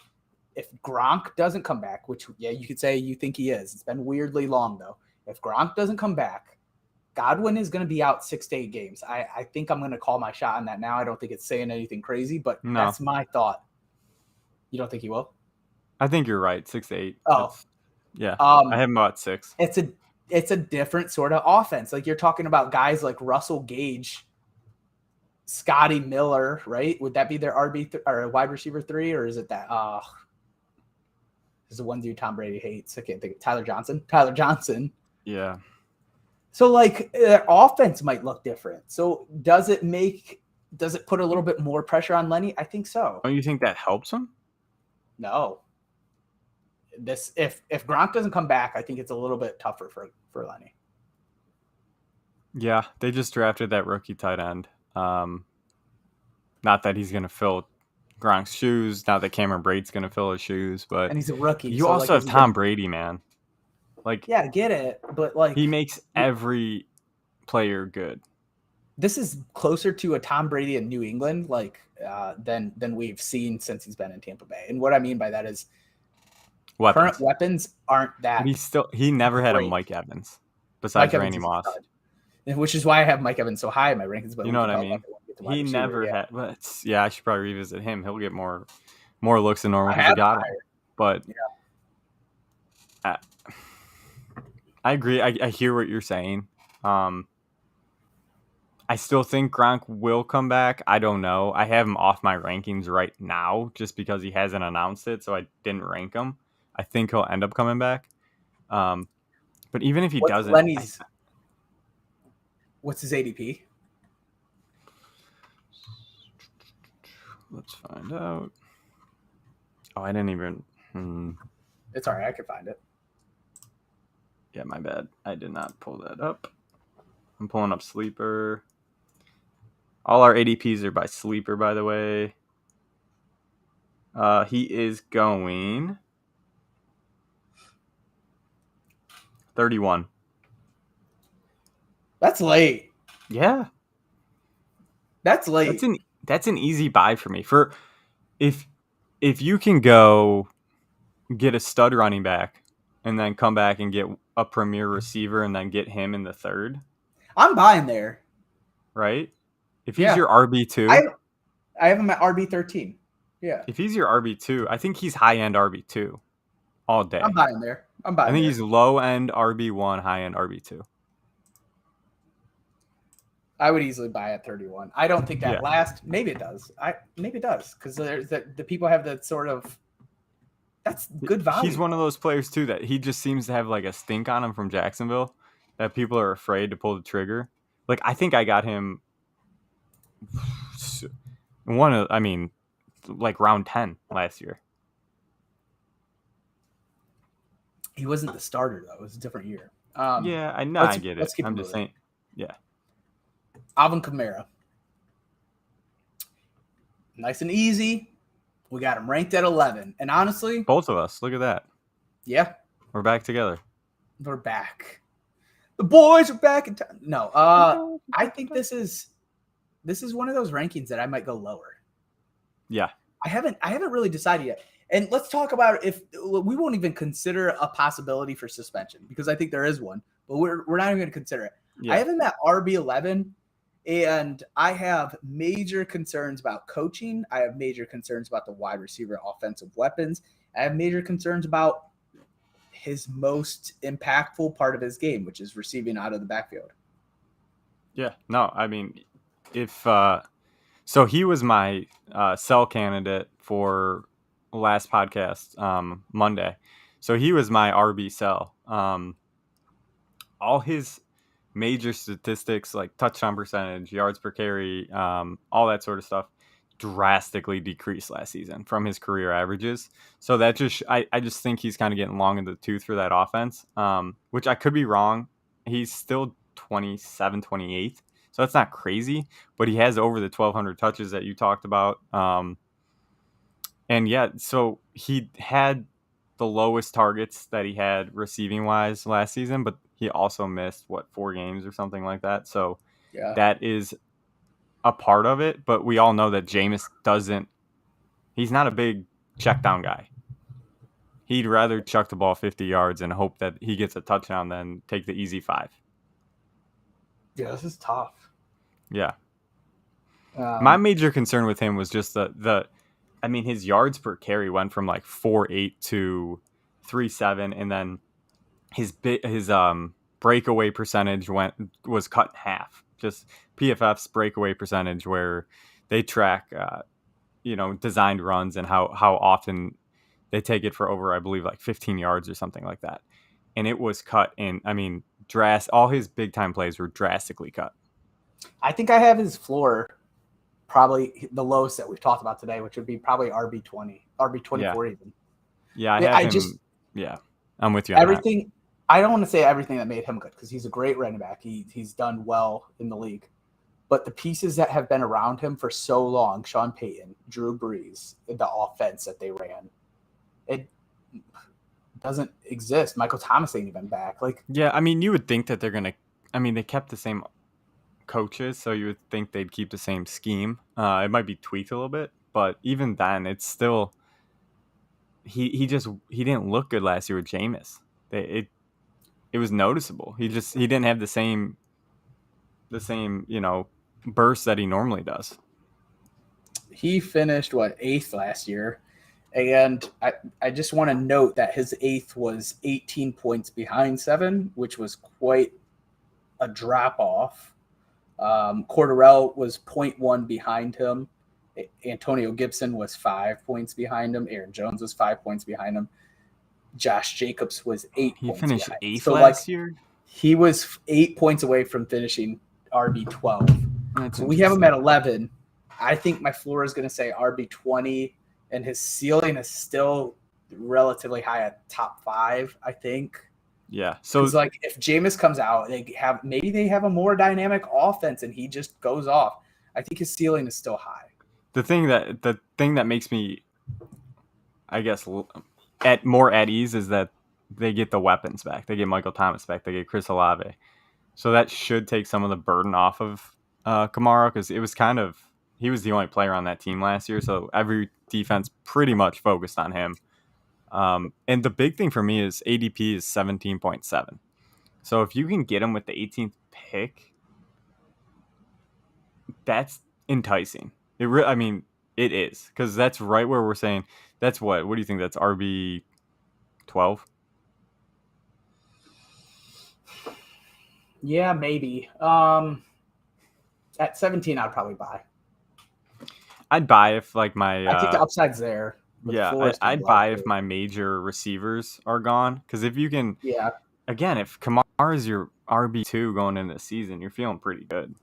If Gronk doesn't come back, which, yeah, you could say you think he is. It's been weirdly long, though. If Gronk doesn't come back, Godwin is going to be out 6 to 8 games. I think I'm going to call my shot on that now. I don't think it's saying anything crazy, but that's my thought. You don't think he will? I think you're right. 6 to 8. Oh. Yeah. I have him about 6. It's a different sort of offense. Like, you're talking about guys like Russell Gage, Scotty Miller, right? Would that be their or wide receiver 3, or is it that? Is the one dude Tom Brady hates? I can't think of Tyler Johnson. Yeah. So their offense might look different. So does it put a little bit more pressure on Lenny? I think so. Don't you think that helps him? No. If Gronk doesn't come back, I think it's a little bit tougher for Lenny. Yeah, they just drafted that rookie tight end. Not that he's going to fill Gronk's shoes, not that Cameron Brate's going to fill his shoes, but and he's a rookie. You also have Tom Brady, man. Yeah, I get it, but he makes every player good. This is closer to a Tom Brady in New England, than we've seen since he's been in Tampa Bay. And what I mean by that is current weapons aren't that. He never had a Mike Evans besides Randy Moss, which is why I have Mike Evans so high in my rankings. But you know what I mean. He never had. I should probably revisit him. He'll get more looks than normal because he got him. But yeah. I agree. I hear what you're saying. I still think Gronk will come back. I don't know. I have him off my rankings right now just because he hasn't announced it, so I didn't rank him. I think he'll end up coming back. But even if he doesn't, what's his ADP? Let's find out. Oh, I didn't even. It's all right. I can find it. Yeah, my bad. I did not pull that up. I'm pulling up Sleeper. All our ADPs are by Sleeper, by the way. He is going 31. That's late. Yeah. That's late. That's an easy buy for me. For if you can go get a stud running back and then come back and get a premier receiver and then get him in the 3rd. I'm buying there. Right? If he's your RB2. I have him at RB13. Yeah. If he's your RB2, I think he's high-end RB2 all day. I'm buying there. I think he's low-end RB1, high-end RB2. I would easily buy at 31. I don't think that lasts. Maybe it does. Maybe it does because there's the people have that sort of. That's good value. He's one of those players too that he just seems to have a stink on him from Jacksonville that people are afraid to pull the trigger. I think I got him round 10 last year. He wasn't the starter though. It was a different year. Yeah, I know. I get it. I'm just saying. Yeah. Alvin Kamara. Nice and easy. We got him ranked at 11. And honestly, both of us. Look at that. Yeah. We're back together. We're back. The boys are back in town. No, I think this is one of those rankings that I might go lower. Yeah. I haven't really decided yet. And let's talk about if we won't even consider a possibility for suspension because I think there is one, but we're not even going to consider it. Yeah. I have him at RB11. And I have major concerns about coaching. I have major concerns about the wide receiver offensive weapons. I have major concerns about his most impactful part of his game, which is receiving out of the backfield. Yeah, no, I mean, so he was my sell candidate for last podcast Monday. So he was my RB sell. All his major statistics like touchdown percentage, yards per carry, all that sort of stuff drastically decreased last season from his career averages. So that just I just think he's kind of getting long in the tooth for that offense, which I could be wrong. He's still 27, 28. So that's not crazy, but he has over the 1,200 touches that you talked about. And yeah, so he had the lowest targets that he had receiving wise last season, but he also missed 4 games or something like that. So Yeah. that is a part of it, but we all know that Jameis he's not a big check down guy. He'd rather chuck the ball 50 yards and hope that he gets a touchdown than take the easy 5. Yeah, this is tough. Yeah. My major concern with him was just his yards per carry went from like 4.8 to 3.7, and then his breakaway percentage was cut in half. Just PFF's breakaway percentage, where they track designed runs and how often they take it for over, I believe, like 15 yards or something like that. And it was cut in. I mean, all his big time plays were drastically cut. I think I have his floor probably the lowest that we've talked about today, which would be probably RB20, RB24 even. Yeah, I'm with you. Everything. I don't want to say everything that made him good, because he's a great running back. He's done well in the league. But the pieces that have been around him for so long, Sean Payton, Drew Brees, the offense that they ran, it doesn't exist. Michael Thomas ain't even back. Yeah, I mean, you would think that they kept the same coaches, so you would think they'd keep the same scheme. It might be tweaked a little bit, but even then, it's still he didn't look good last year with Jameis. It was noticeable. He didn't have the same burst that he normally does. He finished 8th last year, and I just want to note that his 8th was 18 points behind 7, which was quite a drop off. Cordarrelle was 0.1 behind him. Antonio Gibson was 5 points behind him. Aaron Jones was 5 points behind him. Josh Jacobs was 8 points behind him. He finished 8th last year? He was 8 points away from finishing RB12. So we have him at 11. I think my floor is going to say RB20, and his ceiling is still relatively high at top 5, I think. Yeah. So if Jameis comes out, they have a more dynamic offense and he just goes off. I think his ceiling is still high. The thing that makes me, I guess, more at ease is that they get the weapons back. They get Michael Thomas back. They get Chris Olave. So that should take some of the burden off of Kamara, because it was he was the only player on that team last year. So every defense pretty much focused on him. And the big thing for me is ADP is 17.7. So if you can get him with the 18th pick, that's enticing. It is, because that's right where we're saying that's what do you think? That's RB 12? Yeah, maybe. At 17, I'd probably buy. I'd buy if I think the upside's there. Yeah, I'd buy if my major receivers are gone, because if you can, again, if Kamara is your RB2 going into the season, you're feeling pretty good.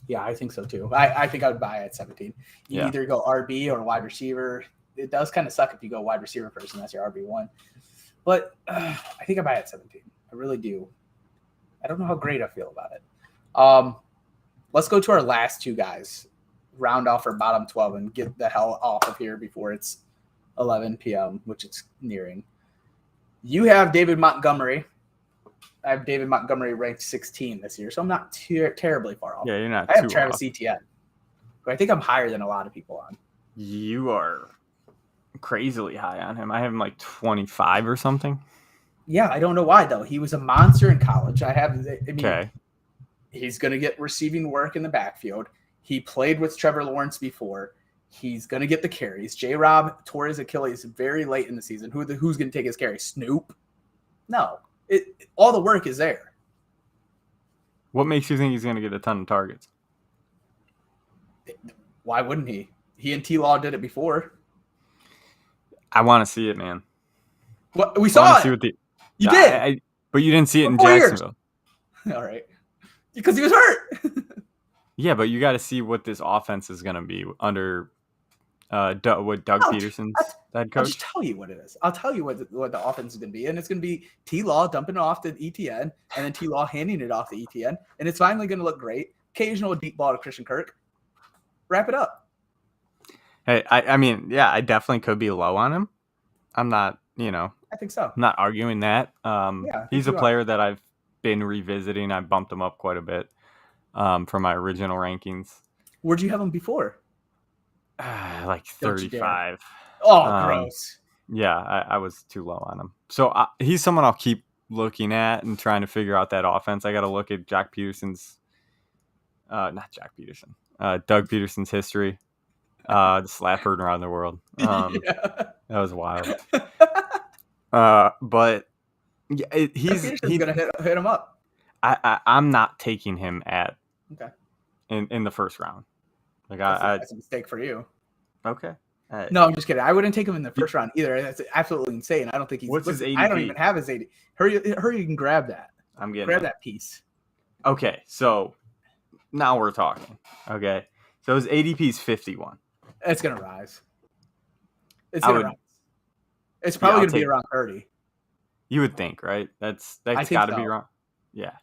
Yeah, I think so too. I think I would buy at 17. You either go RB or wide receiver. It does kind of suck if you go wide receiver first and that's your RB1. But I think I buy at 17. I really do. I don't know how great I feel about it. Let's go to our last 2 guys. Round off our bottom 12 and get the hell off of here before it's 11 p.m., which it's nearing. You have David Montgomery. I have David Montgomery ranked 16 this year, so I'm not terribly far off. Yeah, you're not. I have Travis Etienne, but I think I'm higher than a lot of people on. You are crazily high on him. I have him like 25 or something. Yeah, I don't know why though. He was a monster in college. Okay. He's going to get receiving work in the backfield. He played with Trevor Lawrence before. He's going to get the carries. J-Rob tore his Achilles very late in the season. Who's going to take his carries? Snoop? No. All the work is there. What makes you think he's going to get a ton of targets? Why wouldn't he? He and T-Law did it before. I want to see it, man. What we saw it. You did. But you didn't see it in Jacksonville. All right. Because he was hurt. Yeah, but you got to see what this offense is going to be under Doug Peterson's head I'll just coach. tell you what it is. I'll tell you what the offense is going to be. And it's going to be T-Law dumping it off to ETN and then T-Law handing it off to ETN. And it's finally going to look great. Occasional deep ball to Christian Kirk. Wrap it up. Hey, I mean, yeah, I definitely could be low on him. I'm not, I think so. I'm not arguing that. He's a player that I've been revisiting. I bumped him up quite a bit from my original rankings. Where'd you have him before? Like 35. Oh, gross. Yeah, I was too low on him. So he's someone I'll keep looking at and trying to figure out that offense. I got to look at Doug Peterson's history. Just laughing around the world. That was wild. But yeah, he's gonna hit him up. I'm not taking him at okay in the first round. Like that's a mistake for you. Okay. No, I'm just kidding. I wouldn't take him in the first round either. That's absolutely insane. I don't think he's. What's his ADP? I don't even have his ADP. Hurry, you can grab that. I'm getting grab that piece. Okay, so now we're talking. Okay, so his ADP is 51. It's gonna rise. It's gonna rise. It's probably gonna be around 30. You would think, right? That's got to be wrong. Yeah.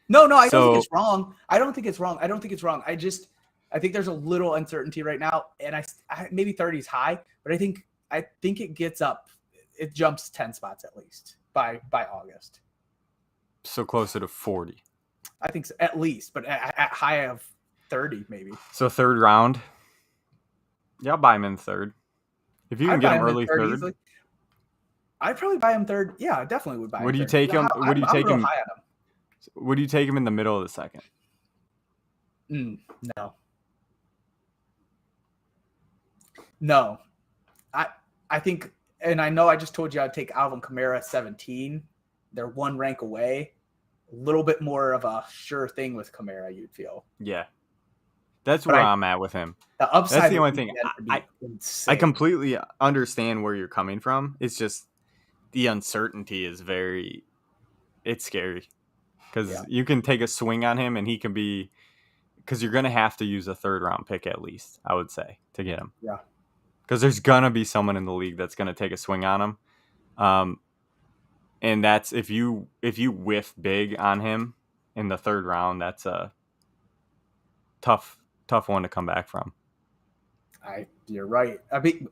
No, I don't think it's wrong. I don't think it's wrong. I think there's a little uncertainty right now, and I maybe 30 is high, but I think it gets up. It jumps 10 spots at least by August. So closer to 40. I think so, at least, but at high of 30 maybe. So third round. Yeah, I'll buy him in third. If you can get him early third. Easily. I'd probably buy him third. Yeah, I definitely would buy him. Would you take him? Would you take him? Would you take him in the middle of the second? No. I think, and I know I just told you I'd take Alvin Kamara 17. They're one rank away. A little bit more of a sure thing with Kamara, you'd feel. Yeah. That's where I'm at with him. The upside. That's the only thing. I completely understand where you're coming from. It's just the uncertainty is it's scary. Because you can take a swing on him and he can be, because you're going to have to use a third round pick at least, I would say, to get him. Yeah. Because there's going to be someone in the league that's going to take a swing on him. And that's if you whiff big on him in the third round, that's a tough one to come back from. You're right. I mean,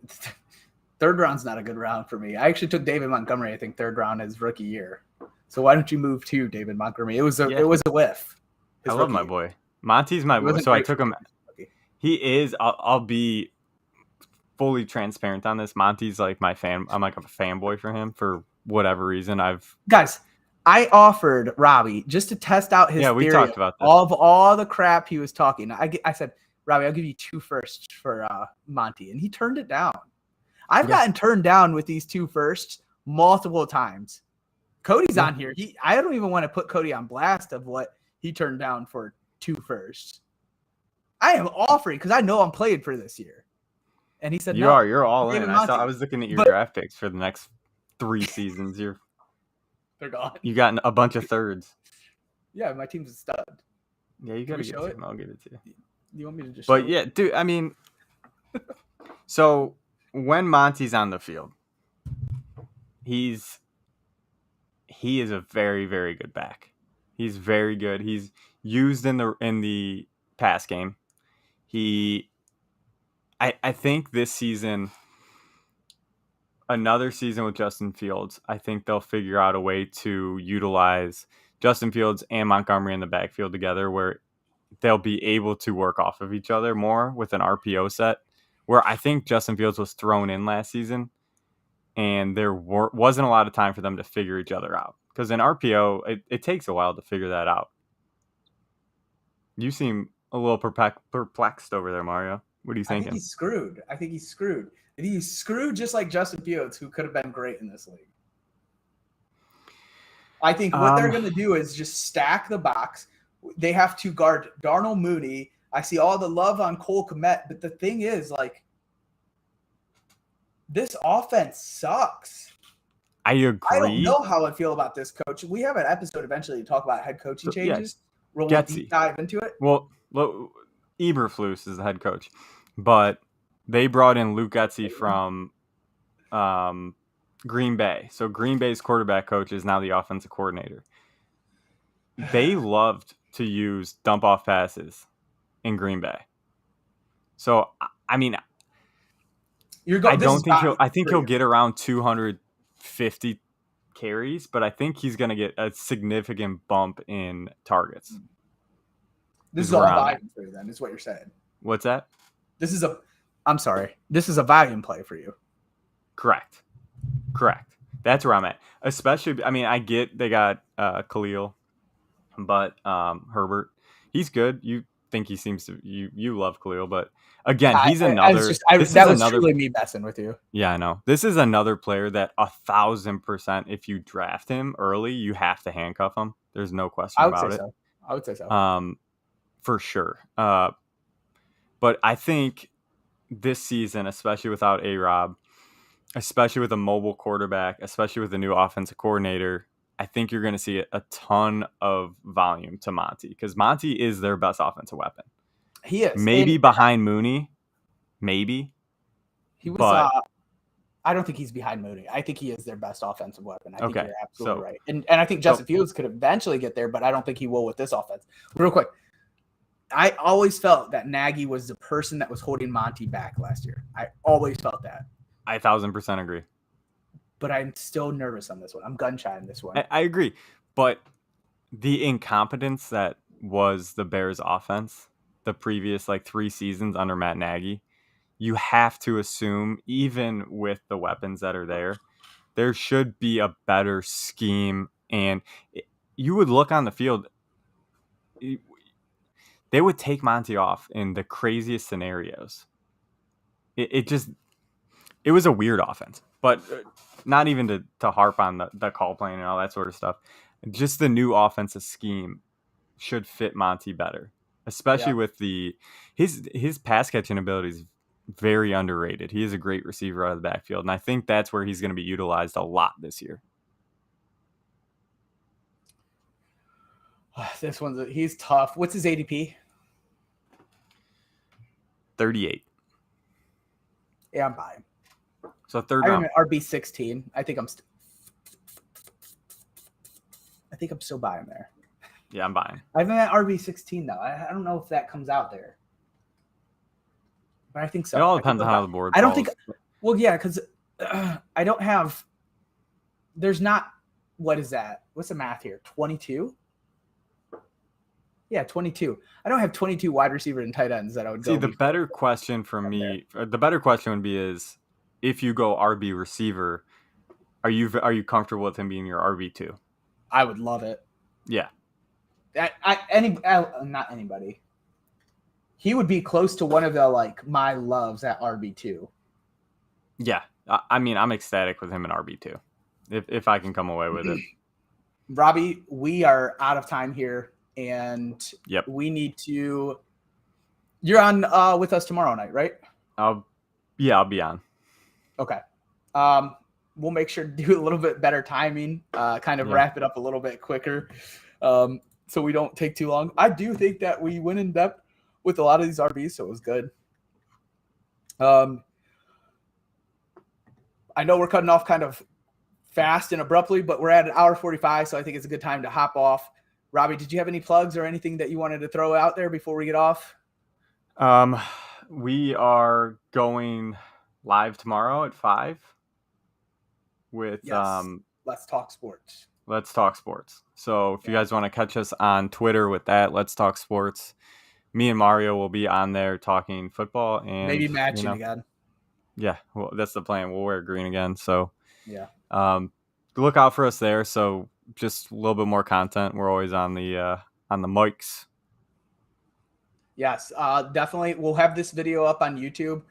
third round's not a good round for me. I actually took David Montgomery, I think, third round his rookie year. So why don't you move to David Montgomery? It was a whiff. I love my boy. Monty's my boy. So I took him. He is. I'll be fully transparent on this. Monty's like my fan. I'm like a fanboy for him for whatever reason. Guys, I offered Robbie just to test out his theory talked about this. of all the crap he was talking. I said, Robbie, I'll give you 2 firsts for Monty, and he turned it down. I've gotten turned down with these 2 firsts multiple times. Cody's on here. I don't even want to put Cody on blast of what he turned down for 2 firsts. I am offering because I know I'm playing for this year. And he said, You're all in. I was looking at your draft picks for the next 3 seasons. They're gone. You got a bunch of thirds. Yeah, my team's a stud. Yeah, you got to show it. I'll give it to you. You want me to just But yeah, dude, I mean, so when Monty's on the field, he is a very, very good back. He's very good. He's used in the pass game. I think this season, another season with Justin Fields, I think they'll figure out a way to utilize Justin Fields and Montgomery in the backfield together where they'll be able to work off of each other more with an RPO set, where I think Justin Fields was thrown in last season and there wasn't a lot of time for them to figure each other out. Because in RPO, it takes a while to figure that out. You seem a little perplexed over there, Mario. What are you thinking? I think he's screwed. And he's screwed just like Justin Fields, who could have been great in this league. I think what they're going to do is just stack the box. They have to guard Darnell Mooney. I see all the love on Cole Kmet, but the thing is, like, this offense sucks. I I don't agree. know how I feel about this coach. We have an episode eventually to talk about head coaching So, yeah, changes. Where we'll deep Getsy. dive into it. Well, Eberflus is the head coach, but they brought in Luke Getsy from Green Bay. So Green Bay's quarterback coach is now the offensive coordinator. They loved to use dump off passes in Green Bay. So I mean, I don't think I think he'll get around 250 carries, but I think he's going to get a significant bump in targets. This is all volume for you, then, is what you're saying. What's that? This is a volume play for you. Correct. That's where I'm at. Especially, I mean, I get they got Khalil, but Herbert, he's good. You think he seems to you love Khalil, but again, he's another. That was truly me messing with you. Yeah, I know. This is another player that 1,000%, if you draft him early, you have to handcuff him. There's no question about it. I would say so. For sure. But I think this season, especially without A-Rob, especially with a mobile quarterback, especially with a new offensive coordinator, I think you're going to see a ton of volume to Monty, because Monty is their best offensive weapon. He is. Maybe behind Mooney. Maybe. He was. I don't think he's behind Mooney. I think he is their best offensive weapon. I think you're absolutely right. And I think Justin Fields could eventually get there, but I don't think he will with this offense. Real quick. I always felt that Nagy was the person that was holding Monty back last year. I always felt that. I 1,000% agree. But I'm still nervous on this one. I'm gun shy on this one. I agree. But the incompetence that was the Bears offense the previous 3 seasons under Matt Nagy, you have to assume, even with the weapons that are there should be a better scheme. And you would look on the field, they would take Monty off in the craziest scenarios. It was a weird offense, but not even to harp on the call playing and all that sort of stuff. Just the new offensive scheme should fit Monty better, especially with his pass catching ability is very underrated. He is a great receiver out of the backfield, and I think that's where he's going to be utilized a lot this year. He's tough. What's his ADP? 38. Yeah, I'm buying. So third round. I'm at RB 16. I think I'm still buying there. Yeah, I'm buying. I'm at RB 16 though. I don't know if that comes out there, but I think so. It all depends on how the board falls. I don't think. Well, yeah, because I don't have. There's not. What is that? What's the math here? 22. Yeah, 22. I don't have 22 wide receiver and tight ends that I would go. See, the better question for me, the better question would be is, if you go RB receiver, are you comfortable with him being your RB2? I would love it. Yeah. Not anybody. He would be close to one of the my loves at RB2. Yeah. I mean, I'm ecstatic with him in RB2. If I can come away with it. Robbie, we are out of time here. And we need to. You're on with us tomorrow night, right? I'll be on. Okay. We'll make sure to do a little bit better timing. Wrap it up a little bit quicker, so we don't take too long. I do think that we went in depth with a lot of these RBs, so it was good. I know we're cutting off kind of fast and abruptly, but we're at an hour 45, so I think it's a good time to hop off. Robbie, did you have any plugs or anything that you wanted to throw out there before we get off? We are going live tomorrow at 5 with Let's Talk Sports. Let's Talk Sports. So if you guys want to catch us on Twitter with that, Let's Talk Sports, me and Mario will be on there talking football and maybe matching again. Yeah, well, that's the plan. We'll wear green again. So look out for us there. So just a little bit more content. We're always on the mics. Yes, definitely. We'll have this video up on YouTube,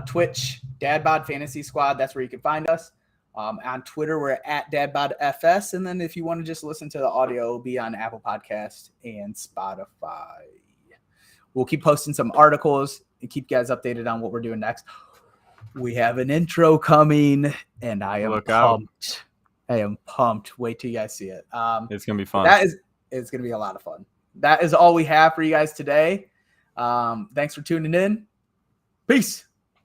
Twitch, DadBod Fantasy Squad. That's where you can find us. On Twitter, we're at DadBodFS. And then if you want to just listen to the audio, it'll be on Apple Podcasts and Spotify. We'll keep posting some articles and keep you guys updated on what we're doing next. We have an intro coming, and I am pumped. I am pumped. Wait till you guys see it. It's gonna be fun. It's gonna be a lot of fun. That is all we have for you guys today. Thanks for tuning in. Peace.